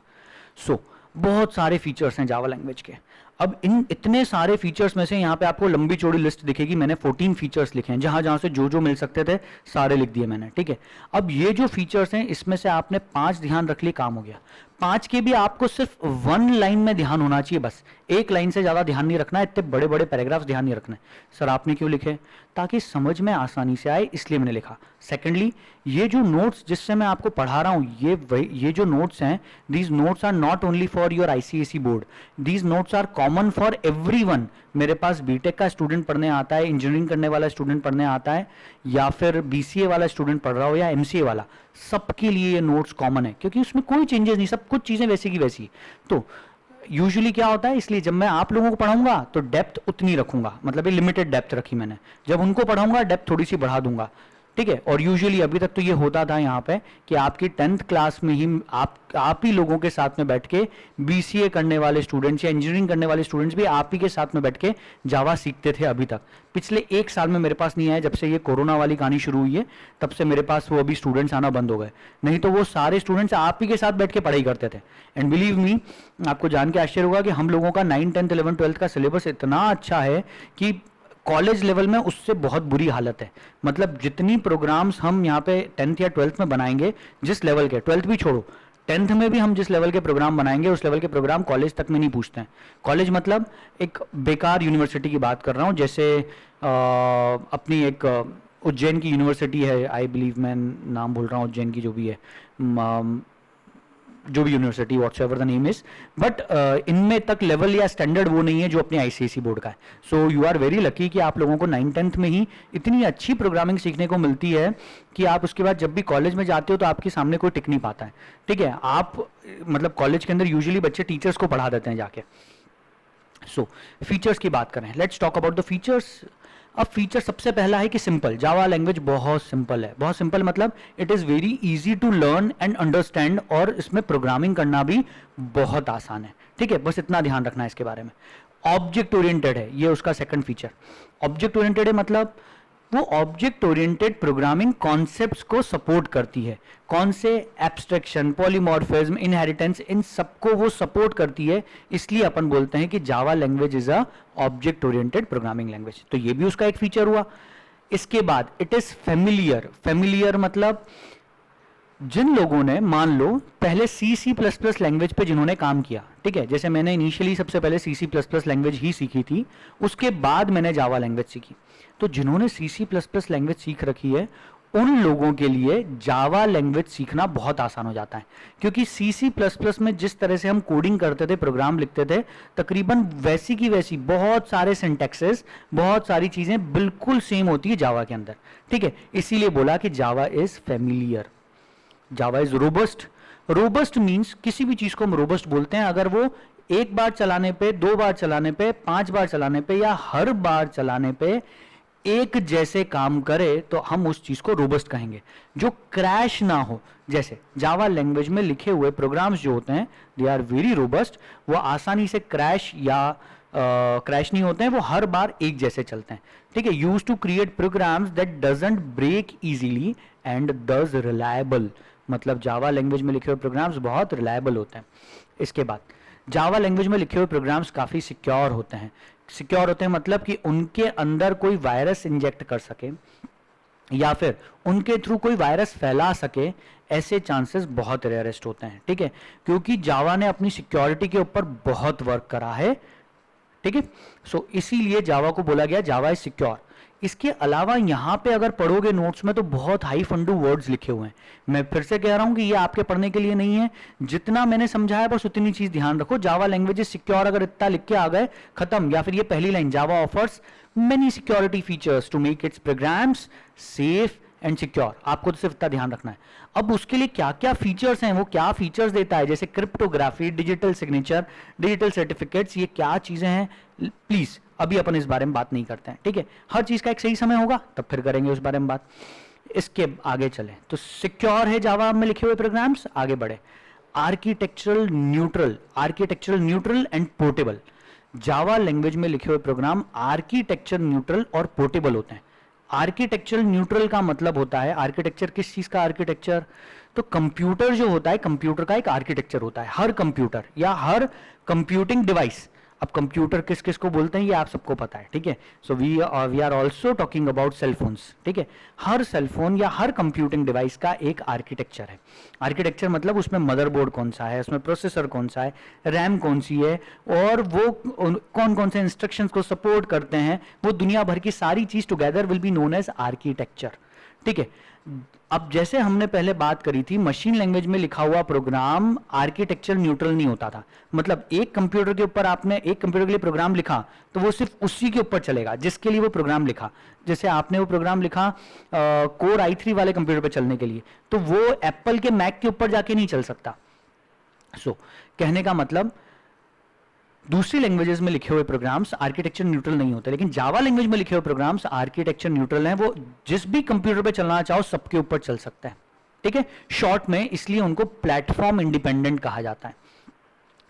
So बहुत सारे फीचर्स हैं जावा लैंग्वेज के। अब इन इतने सारे फीचर्स में से यहाँ पे आपको लंबी चौड़ी लिस्ट दिखेगी, मैंने 14 फीचर्स लिखे हैं, जहां जहां से जो जो मिल सकते थे सारे लिख दिए मैंने, ठीक है। अब ये जो फीचर्स हैं इसमें से आपने 5 ध्यान रख लिए, काम हो गया। 5 के भी आपको सिर्फ 1 लाइन में ध्यान होना चाहिए, बस 1 लाइन से ज़्यादा ध्यान नहीं रखना है, इतने बड़े बड़े पैराग्राफ्स ध्यान नहीं रखना है। सर आपने क्यों लिखे? ताकि समझ में आसानी से आए इसलिए मैंने लिखा। सेकेंडली, ये जो नोट्स जिससे मैं आपको पढ़ा रहा हूँ, ये जो नोट्स हैं, these notes are not only for your ICSE board, these notes are common for everyone. मेरे पास बीटेक का स्टूडेंट पढ़ने आता है, इंजीनियरिंग करने वाला स्टूडेंट पढ़ने आता है, या फिर BCA वाला स्टूडेंट पढ़ रहा हो या MCA वाला, सबके लिए ये नोट्स कॉमन है क्योंकि उसमें कोई चेंजेस नहीं, सब कुछ चीज़ें वैसी की वैसी। तो यूजुअली क्या होता है, इसलिए जब मैं आप लोगों को पढ़ाऊंगा तो डेप्थ उतनी रखूंगा, मतलब ये लिमिटेड डेप्थ रखी मैंने, जब उनको पढ़ाऊंगा डेप्थ थोड़ी सी बढ़ा दूंगा, ठीक है। और यूजुअली अभी तक तो ये होता था यहाँ पे कि आपकी 10th क्लास में ही आप ही लोगों के साथ में बैठ के BCA करने वाले स्टूडेंट्स या इंजीनियरिंग करने वाले स्टूडेंट्स भी आप ही के साथ में बैठ के जावा सीखते थे। अभी तक पिछले 1 साल में मेरे पास नहीं आया, जब से ये कोरोना वाली कहानी शुरू हुई है तब से मेरे पास वो अभी स्टूडेंट्स आना बंद हो गए, नहीं तो वो सारे स्टूडेंट्स आप ही के साथ बैठ के पढ़ाई करते थे। एंड बिलीव मी, आपको जान के आश्चर्य होगा कि हम लोगों का 9, 10, 11, 12 का सिलेबस इतना अच्छा है कि कॉलेज लेवल में उससे बहुत बुरी हालत है। मतलब जितनी प्रोग्राम्स हम यहाँ पे 10th या 12th में बनाएंगे, जिस लेवल के, 12th भी छोड़ो, 10th में भी हम जिस लेवल के प्रोग्राम बनाएंगे उस लेवल के प्रोग्राम कॉलेज तक में नहीं पूछते हैं। कॉलेज मतलब एक बेकार यूनिवर्सिटी की बात कर रहा हूँ, जैसे अपनी एक उज्जैन की यूनिवर्सिटी है, आई बिलीव, मैं नाम भूल रहा हूँ उज्जैन की जो भी है, जो भी university what's ever the name is, but इनमें तक लेवल या स्टैंडर्ड वो नहीं है जो अपने आईसीएसई बोर्ड का है। So you are very lucky कि आप लोगों को 9th-10th में ही इतनी अच्छी प्रोग्रामिंग सीखने को मिलती है कि आप उसके बाद जब भी कॉलेज में जाते हो तो आपके सामने कोई टिक नहीं पाता है। ठीक है, आप मतलब कॉलेज के अंदर यूजुअली बच्चे टीचर्स को पढ़ा देते हैं जाके। सो फीचर्स की बात करें, let's talk about the features. अब फीचर सबसे पहला है कि सिंपल, जावा लैंग्वेज बहुत सिंपल है। बहुत सिंपल मतलब it is very easy to learn and understand, और इसमें प्रोग्रामिंग करना भी बहुत आसान है। ठीक है, बस इतना ध्यान रखना है इसके बारे में। ऑब्जेक्ट ओरिएंटेड है, ये उसका सेकंड फीचर। ऑब्जेक्ट ओरिएंटेड है मतलब वो ऑब्जेक्ट ओरिएंटेड प्रोग्रामिंग कॉन्सेप्ट्स को सपोर्ट करती है। कौन से? एब्स्ट्रैक्शन, पॉलीमॉर्फिज्म, इनहेरिटेंस, इन सबको वो सपोर्ट करती है। इसलिए अपन बोलते हैं कि जावा language is a object oriented programming language. तो ये भी उसका एक फीचर हुआ। इसके बाद इट इज फेमिलियर। फेमिलियर मतलब जिन लोगों ने मान लो पहले C++ लैंग्वेज पे जिन्होंने काम किया, ठीक है, जैसे मैंने इनिशियली सबसे पहले C++ लैंग्वेज ही सीखी थी, उसके बाद मैंने जावा लैंग्वेज सीखी। तो जिन्होंने C++ लैंग्वेज सीख रखी है उन लोगों के लिए जावा लैंग्वेज सीखना बहुत आसान हो जाता है, क्योंकि C++ में जिस तरह से हम कोडिंग करते थे, प्रोग्राम लिखते थे, तकरीबन वैसी की वैसी बहुत सारे सिंटैक्सेस, बहुत सारी चीजें बिल्कुल सेम होती है जावा के अंदर। ठीक है, इसीलिए बोला कि Java is familiar. Java is robust. Robust means किसी भी चीज को हम रोबस्ट बोलते हैं अगर वो एक बार चलाने पे, 2 बार चलाने पे, 5 बार चलाने पे या हर बार चलाने पे एक जैसे काम करे तो हम उस चीज को रोबस्ट कहेंगे। जो क्रैश ना हो, जैसे जावा लैंग्वेज में लिखे हुए प्रोग्राम्स जो होते हैं दे आर वेरी रोबस्ट, वो आसानी से क्रैश या क्रैश नहीं होते हैं, वो हर बार एक जैसे चलते हैं। ठीक है, use to create programs that doesn't break easily and does reliable, मतलब जावा लैंग्वेज में लिखे हुए प्रोग्राम्स बहुत रिलायबल होते हैं। इसके बाद जावा लैंग्वेज में लिखे हुए प्रोग्राम्स काफ़ी सिक्योर होते हैं। सिक्योर होते हैं मतलब कि उनके अंदर कोई वायरस इंजेक्ट कर सके या फिर उनके थ्रू कोई वायरस फैला सके, ऐसे चांसेस बहुत रेयरेस्ट होते हैं। ठीक है, क्योंकि जावा ने अपनी सिक्योरिटी के ऊपर बहुत वर्क करा है। ठीक है, सो इसीलिए जावा को बोला गया जावा इज सिक्योर। इसके अलावा यहां पे अगर पढ़ोगे नोट्स में तो बहुत हाई फंडू वर्ड्स लिखे हुए हैं। मैं फिर से कह रहा हूं कि ये आपके पढ़ने के लिए नहीं है, जितना मैंने समझाया बस उतनी चीज ध्यान रखो। जावा लैंग्वेज सिक्योर अगर इतना लिख के आ गए खत्म। या फिर ये पहली line, Java offers many security features to make its programs safe and secure, आपको तो सिर्फ इतना ध्यान रखना है। अब उसके लिए क्या क्या फीचर्स हैं, वो क्या फीचर्स देता है, जैसे cryptography, digital signature, digital certificates, ये क्या चीजें हैं, प्लीज अभी अपन इस बारे में बात नहीं करते हैं। ठीक है, हर चीज का एक सही समय होगा तब फिर करेंगे उस बारे में बात। इसके आगे चलें तो सिक्योर है जावा में लिखे हुए प्रोग्राम्स। आगे बढ़े, architectural neutral. Architectural neutral and portable. Java language में लिखे हुए प्रोग्राम आर्किटेक्चर न्यूट्रल और पोर्टेबल होते हैं। आर्किटेक्चरल न्यूट्रल का मतलब होता है, आर्किटेक्चर किस चीज का आर्किटेक्चर, तो कंप्यूटर जो होता है, कंप्यूटर का एक आर्किटेक्चर होता है। हर कंप्यूटर या हर कंप्यूटिंग डिवाइस, अब कंप्यूटर किस किस को बोलते हैं ये आप सबको पता है। ठीक है, so we are also talking about cellphones. ठीक है, हर सेलफोन या हर कंप्यूटिंग डिवाइस का एक आर्किटेक्चर है। आर्किटेक्चर मतलब उसमें मदरबोर्ड कौन सा है, उसमें प्रोसेसर कौन सा है, रैम कौन सी है, और वो कौन कौन से इंस्ट्रक्शंस को सपोर्ट करते हैं, वो दुनिया भर की सारी चीज together will be known as architecture. ठीक है, अब जैसे हमने पहले बात करी थी, मशीन लैंग्वेज में लिखा हुआ प्रोग्राम आर्किटेक्चर न्यूट्रल नहीं होता था। मतलब एक कंप्यूटर के ऊपर आपने एक कंप्यूटर के लिए प्रोग्राम लिखा तो वो सिर्फ उसी के ऊपर चलेगा जिसके लिए वो प्रोग्राम लिखा। जैसे आपने वो प्रोग्राम लिखा कोर i3 वाले कंप्यूटर पर चलने के लिए, तो वो एप्पल के मैक के ऊपर जाके नहीं चल सकता। सो कहने का मतलब दूसरी लैंग्वेजेस में लिखे हुए प्रोग्राम्स आर्किटेक्चर न्यूट्रल नहीं होते, लेकिन जावा लैंग्वेज में लिखे हुए प्रोग्राम्स आर्किटेक्चर न्यूट्रल हैं। वो जिस भी कंप्यूटर पे चलना चाहो सबके ऊपर चल सकता है। ठीक है, शॉर्ट में इसलिए उनको प्लेटफॉर्म इंडिपेंडेंट कहा जाता है।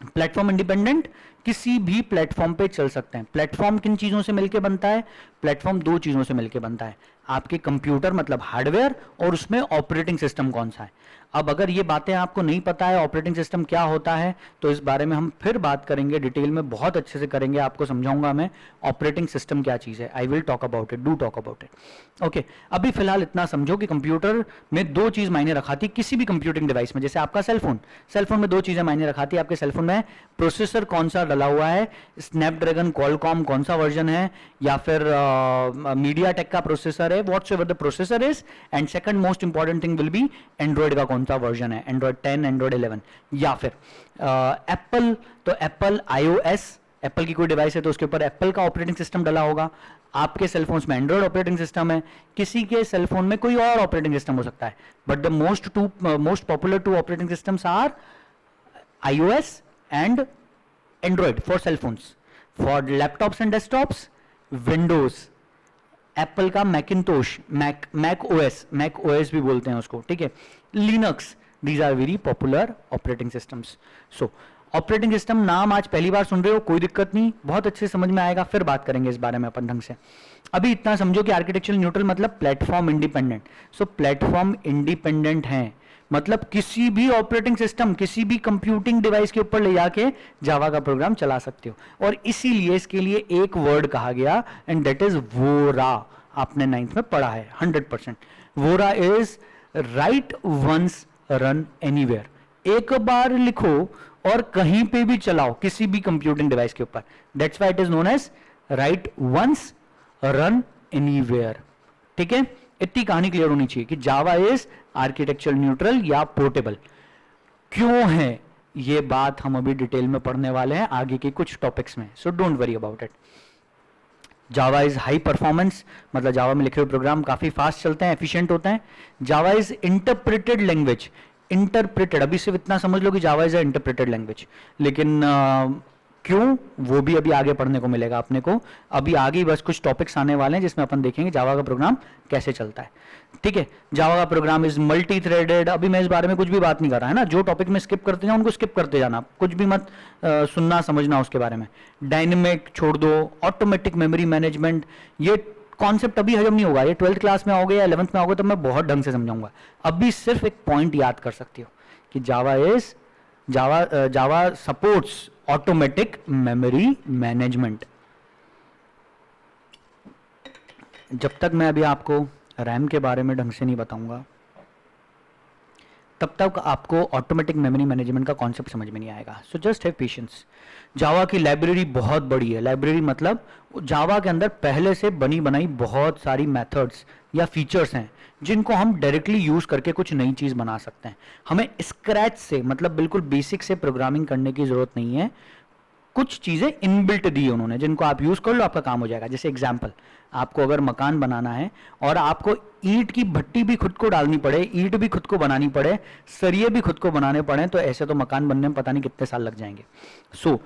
प्लेटफॉर्म इंडिपेंडेंट किसी भी प्लेटफॉर्म पे चल सकते हैं। प्लेटफॉर्म किन चीज़ों से मिलकर बनता है? प्लेटफॉर्म दो चीज़ों से मिलकर बनता है, आपके कंप्यूटर मतलब हार्डवेयर, और उसमें ऑपरेटिंग सिस्टम कौन सा है। अब अगर ये बातें आपको नहीं पता है ऑपरेटिंग सिस्टम क्या होता है, तो इस बारे में हम फिर बात करेंगे डिटेल में, बहुत अच्छे से करेंगे, आपको समझाऊंगा मैं ऑपरेटिंग सिस्टम क्या चीज़ है। I will talk about it, do talk about it. Okay, अभी फिलहाल इतना समझो कि कंप्यूटर में दो चीज़ मायने रखाती किसी भी कंप्यूटिंग डिवाइस में। जैसे आपका सेलफोन, सेलफोन में दो चीज़ें मायने रखाती है। आपके सेलफोन में प्रोसेसर कौन सा डला हुआ है, स्नैपड्रैगन क्वालकॉम कौन सा वर्जन है, या फिर मीडिया टेक का प्रोसेसर है, what's ever the processor is. And second most important thing will be Android का कौन सा वर्जन है, एंड्रॉइड 10, एंड्रॉइड 11, या फिर एप्पल, तो एप्पल iOS, एप्पल की कोई डिवाइस है तो उसके ऊपर एप्पल का ऑपरेटिंग सिस्टम डला होगा। आपके सेलफोन्स में एंड्रॉइड ऑपरेटिंग सिस्टम है, किसी के सेलफोन में कोई और ऑपरेटिंग सिस्टम हो सकता है, but the most popular two operating systems are iOS and Android for cell phones. For laptops and desktops, Windows, Apple का मैकिनतोश, मैक ओएस भी बोलते हैं उसको, ठीक है, Linux, these are very popular operating systems. So operating system नाम आज पहली बार सुन रहे हो, कोई दिक्कत नहीं, बहुत अच्छे से समझ में आएगा, फिर बात करेंगे इस बारे में अपन ढंग से। अभी इतना समझो कि आर्किटेक्चरल न्यूट्रल मतलब प्लेटफॉर्म इंडिपेंडेंट। सो प्लेटफॉर्म इंडिपेंडेंट है मतलब किसी भी ऑपरेटिंग सिस्टम, किसी भी कंप्यूटिंग डिवाइस के ऊपर ले जाके जावा का प्रोग्राम चला सकते हो। और इसीलिए इसके लिए एक वर्ड कहा गया, एंड दैट इज वोरा। आपने 9th में पढ़ा है 100%। वोरा is write once run anywhere. एक बार लिखो और कहीं पे भी चलाओ, किसी भी कंप्यूटिंग डिवाइस के ऊपर। That's why it is known as write once run anywhere. ठीक है, इतनी कहानी क्लियर होनी चाहिए कि जावा इज आर्किटेक्चरल न्यूट्रल या पोर्टेबल। क्यों है ये बात हम अभी डिटेल में पढ़ने वाले हैं आगे के कुछ टॉपिक्स में, so don't worry about it. Java is high performance, मतलब जावा में लिखे हुए प्रोग्राम काफी फास्ट चलते हैं, एफिशिएंट होते हैं। Java is interpreted language. Interpreted, अभी सिर्फ इतना समझ लो कि Java is a interpreted language, लेकिन क्यों वो भी अभी आगे पढ़ने को मिलेगा अपने को। अभी आगे बस कुछ टॉपिक्स आने वाले हैं जिसमें अपन देखेंगे जावा का प्रोग्राम कैसे चलता है। ठीक है, जावा का प्रोग्राम इज मल्टी थ्रेडेड। अभी मैं इस बारे में कुछ भी बात नहीं कर रहा है ना, जो टॉपिक में स्किप करते जाओ उनको स्किप करते जाना, कुछ भी मत सुनना समझना उसके बारे में। डायनेमिक छोड़ दो, ऑटोमेटिक मेमोरी मैनेजमेंट, ये कॉन्सेप्ट अभी हजम नहीं होगा, ये 12th क्लास में आओगे या 11th में आओगे तब मैं बहुत ढंग से समझाऊंगा। अभी सिर्फ एक पॉइंट याद कर सकती हो कि जावा सपोर्ट्स ऑटोमेटिक मेमोरी मैनेजमेंट। जब तक मैं अभी आपको रैम के बारे में ढंग से नहीं बताऊंगा तब तक आपको ऑटोमेटिक मेमोरी मैनेजमेंट का कॉन्सेप्ट समझ में नहीं आएगा। So just have patience. Java की लाइब्रेरी बहुत बड़ी है। लाइब्रेरी मतलब जावा के अंदर पहले से बनी बनाई बहुत सारी मेथड्स या फीचर्स हैं जिनको हम डायरेक्टली यूज करके कुछ नई चीज बना सकते हैं। हमें स्क्रैच से, मतलब बिल्कुल बेसिक से प्रोग्रामिंग करने की जरूरत नहीं है। कुछ चीजें इनबिल्ट दी है उन्होंने जिनको आप यूज कर लो, आपका काम हो जाएगा। जैसे एग्जांपल, आपको अगर मकान बनाना है और आपको ईंट की भट्टी भी खुद को डालनी पड़े, ईंट भी खुद को बनानी पड़े, सरिये भी खुद को बनाने पड़े, तो ऐसे तो मकान बनने में पता नहीं कितने साल लग जाएंगे। सो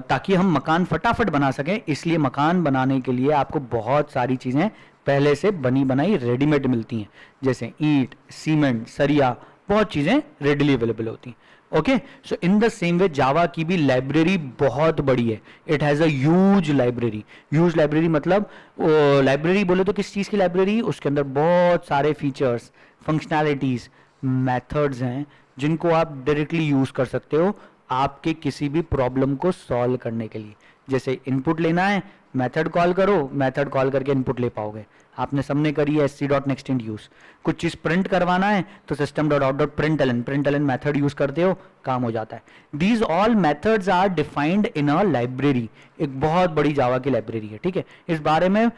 ताकि हम मकान फटाफट बना सकें, इसलिए मकान बनाने के लिए आपको बहुत सारी चीजें पहले से बनी बनाई रेडीमेड मिलती हैं, जैसे ईंट, सीमेंट, सरिया, बहुत चीजें रेडिली अवेलेबल होती हैं। Okay, so in the same way Java की भी लाइब्रेरी बहुत बड़ी है। It has a huge library. Huge library मतलब लाइब्रेरी बोले तो किस चीज की लाइब्रेरी? उसके अंदर बहुत सारे फीचर्स, फंक्शनैलिटीज, मेथड्स हैं जिनको आप डायरेक्टली यूज कर सकते हो आपके किसी भी प्रॉब्लम को सॉल्व करने के लिए। जैसे इनपुट लेना है, मेथड कॉल करो, मेथड कॉल करके इनपुट ले पाओगे। आपने सबने करी है sc.nextInt यूज। कुछ चीज प्रिंट करवाना है तो system.out.println मेथड यूज करते हो, काम हो जाता है। These all methods are defined in a library. एक बहुत बड़ी जावा की लाइब्रेरी है। ठीक है, इस बारे में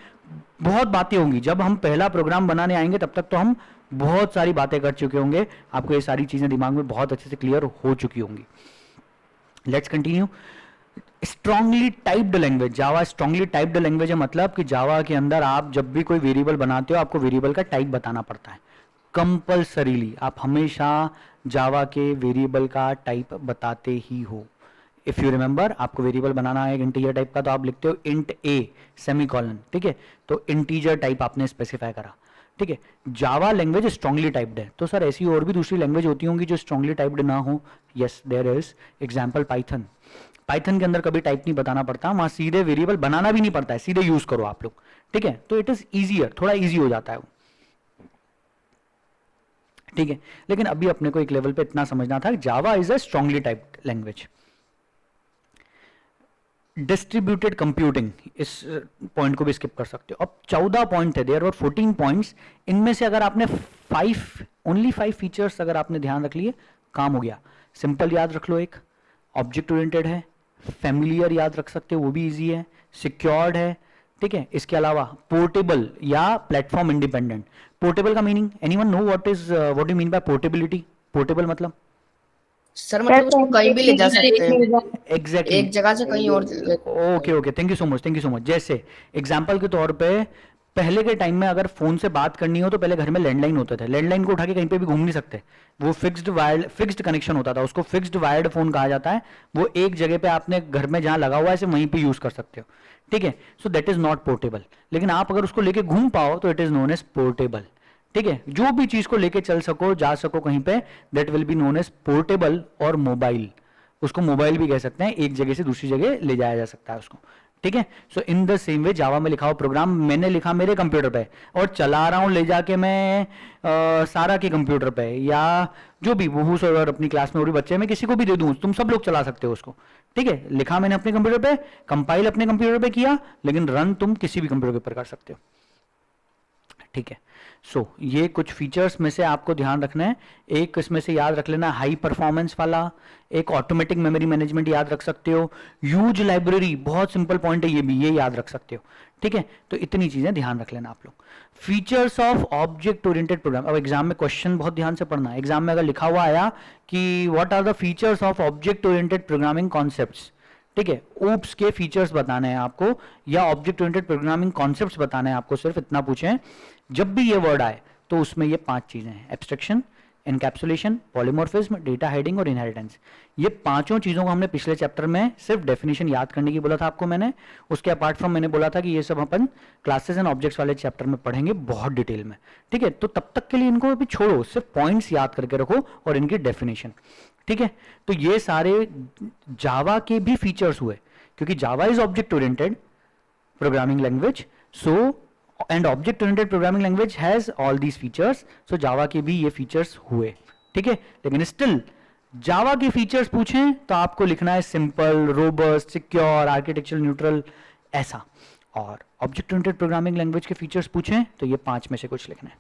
बहुत बातें होंगी। जब हम पहला प्रोग्राम बनाने आएंगे तब तक तो हम बहुत सारी बातें कर चुके होंगे, आपको ये सारी चीजें दिमाग में बहुत अच्छे से क्लियर हो चुकी होंगी। Let's continue. Strongly typed language, Java strongly typed language है, मतलब कि जावा के अंदर आप जब भी कोई वेरिएबल बनाते हो आपको वेरिएबल का टाइप बताना पड़ता है कंपल्सरीली। आप हमेशा जावा के वेरिएबल का टाइप बताते ही हो। इफ यू रिमेंबर, आपको वेरिएबल बनाना है इंटीजर टाइप का तो आप लिखते हो इंट ए सेमीकोलन। ठीक है, तो इंटीजर टाइप आपने स्पेसिफाई करा। ठीक है, जावा लैंग्वेज स्ट्रांगली टाइप्ड है। तो सर ऐसी और भी दूसरी लैंग्वेज होती होंगी जो स्ट्रांगली टाइप्ड ना हो? Yes, there is. Example Python. Python के अंदर कभी टाइप नहीं बताना पड़ता, वहां सीधे वेरिएबल बनाना भी नहीं पड़ता है, सीधे यूज करो आप लोग, ठीक है। तो इट इज ईजियर, थोड़ा ईजी हो जाता है वो, ठीक है। लेकिन अभी अपने को एक लेवल पे इतना समझना था, जावा is a strongly typed language. Distributed computing, इस पॉइंट को भी स्किप कर सकते हो। अब 14 पॉइंट है, देयर वर 14 पॉइंट्स, इनमें से अगर आपने 5 ओनली 5 फीचर्स अगर आपने ध्यान रख लिए, काम हो गया। सिंपल याद रख लो, एक ऑब्जेक्ट ओरिएंटेड है, फेमिलियर याद रख सकते हो, वो भी इजी है, सिक्योर्ड है, ठीक है। इसके अलावा पोर्टेबल या प्लेटफॉर्म इंडिपेंडेंट। पोर्टेबल का meaning anyone know what you mean by portability? Portable मतलब सर मतलब उसको कहीं भी ले जा सकते हैं, एग्जैक्टली एक जगह से कहीं और ले। Okay okay, thank you so much, thank you so much. जैसे एग्जाम्पल के तौर पे पहले के टाइम में अगर फोन से बात करनी हो तो पहले घर में लैंडलाइन होते थे, लैंडलाइन को उठा के कहीं पे भी घूम नहीं सकते, वो फिक्स्ड कनेक्शन होता था, उसको फिक्स्ड वायर्ड फोन कहा जाता है। वो एक जगह पे आपने घर में जहां लगा हुआ है सिर्फ वहीं पे यूज कर सकते हो, ठीक है। So that is not portable. लेकिन आप अगर उसको लेके घूम पाओ तो it is known as portable, ठीक है। जो भी चीज को लेके चल सको, जा सको कहीं पे, that will be known as portable और मोबाइल। उसको मोबाइल भी कह सकते हैं, एक जगह से दूसरी जगह ले जाया जा सकता है उसको, ठीक है। सो इन द सेम वे जावा में लिखा हुआ प्रोग्राम मैंने लिखा मेरे कंप्यूटर पे और चला रहा हूं ले जाके मैं सारा के कंप्यूटर पे, या जो भी वो और अपनी क्लास में और भी बच्चे, मैं किसी को भी दे दूं, तुम सब लोग चला सकते हो उसको, ठीक है। लिखा मैंने अपने कंप्यूटर पे, कंपाइल अपने कंप्यूटर पे किया, लेकिन रन तुम किसी भी कंप्यूटर के ऊपर कर सकते हो, ठीक है। सो ये कुछ फीचर्स में से आपको ध्यान रखना है। एक इसमें से याद रख लेना हाई परफॉर्मेंस वाला, एक ऑटोमेटिक मेमोरी मैनेजमेंट याद रख सकते हो, ह्यूज लाइब्रेरी, बहुत सिंपल पॉइंट है ये भी, ये याद रख सकते हो, ठीक है। तो इतनी चीजें ध्यान रख लेना आप लोग। Features of object oriented program, अब एग्जाम में क्वेश्चन बहुत ध्यान से पढ़ना है। एग्जाम में अगर लिखा हुआ आया कि what are the features of object oriented programming concepts, ठीक है, ओप्स के फीचर्स बताने हैं आपको या ऑब्जेक्ट ओरिएंटेड प्रोग्रामिंग कॉन्सेप्ट्स बताने हैं आपको, सिर्फ इतना पूछें। जब भी ये वर्ड आए तो उसमें ये 5 चीजें हैं, abstraction, encapsulation, polymorphism, data heading और इनहेरिटेंस। ये पांचों चीजों को हमने पिछले चैप्टर में सिर्फ डेफिनेशन याद करने की बोला था आपको मैंने। उसके अपार्ट फ्रॉम मैंने बोला था कि ये सब अपन क्लासेस एंड ऑब्जेक्ट्स वाले चैप्टर में पढ़ेंगे बहुत डिटेल में, ठीक है। तो तब तक के लिए इनको अभी छोड़ो, सिर्फ पॉइंट्स याद करके रखो और इनकी डेफिनेशन, ठीक है। तो ये सारे जावा के भी फीचर्स हुए, क्योंकि Java is object oriented programming language, so and object oriented programming language has all these features, so Java के भी ये फीचर्स हुए, ठीक है। लेकिन स्टिल जावा के फीचर्स पूछें तो आपको लिखना है simple, robust, secure, architectural neutral, ऐसा। और ऑब्जेक्ट ओरिएंटेड प्रोग्रामिंग लैंग्वेज के फीचर्स पूछें तो ये 5 में से कुछ लिखना है,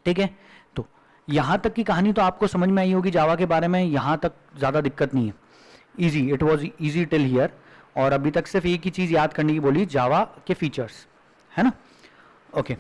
ठीक है। तो यहां तक की कहानी तो आपको समझ में आई होगी जावा के बारे में, यहां तक ज्यादा दिक्कत नहीं है, easy, it was easy till here. और अभी तक सिर्फ एक ही चीज याद करने की बोली, जावा के फीचर्स, है ना। ओके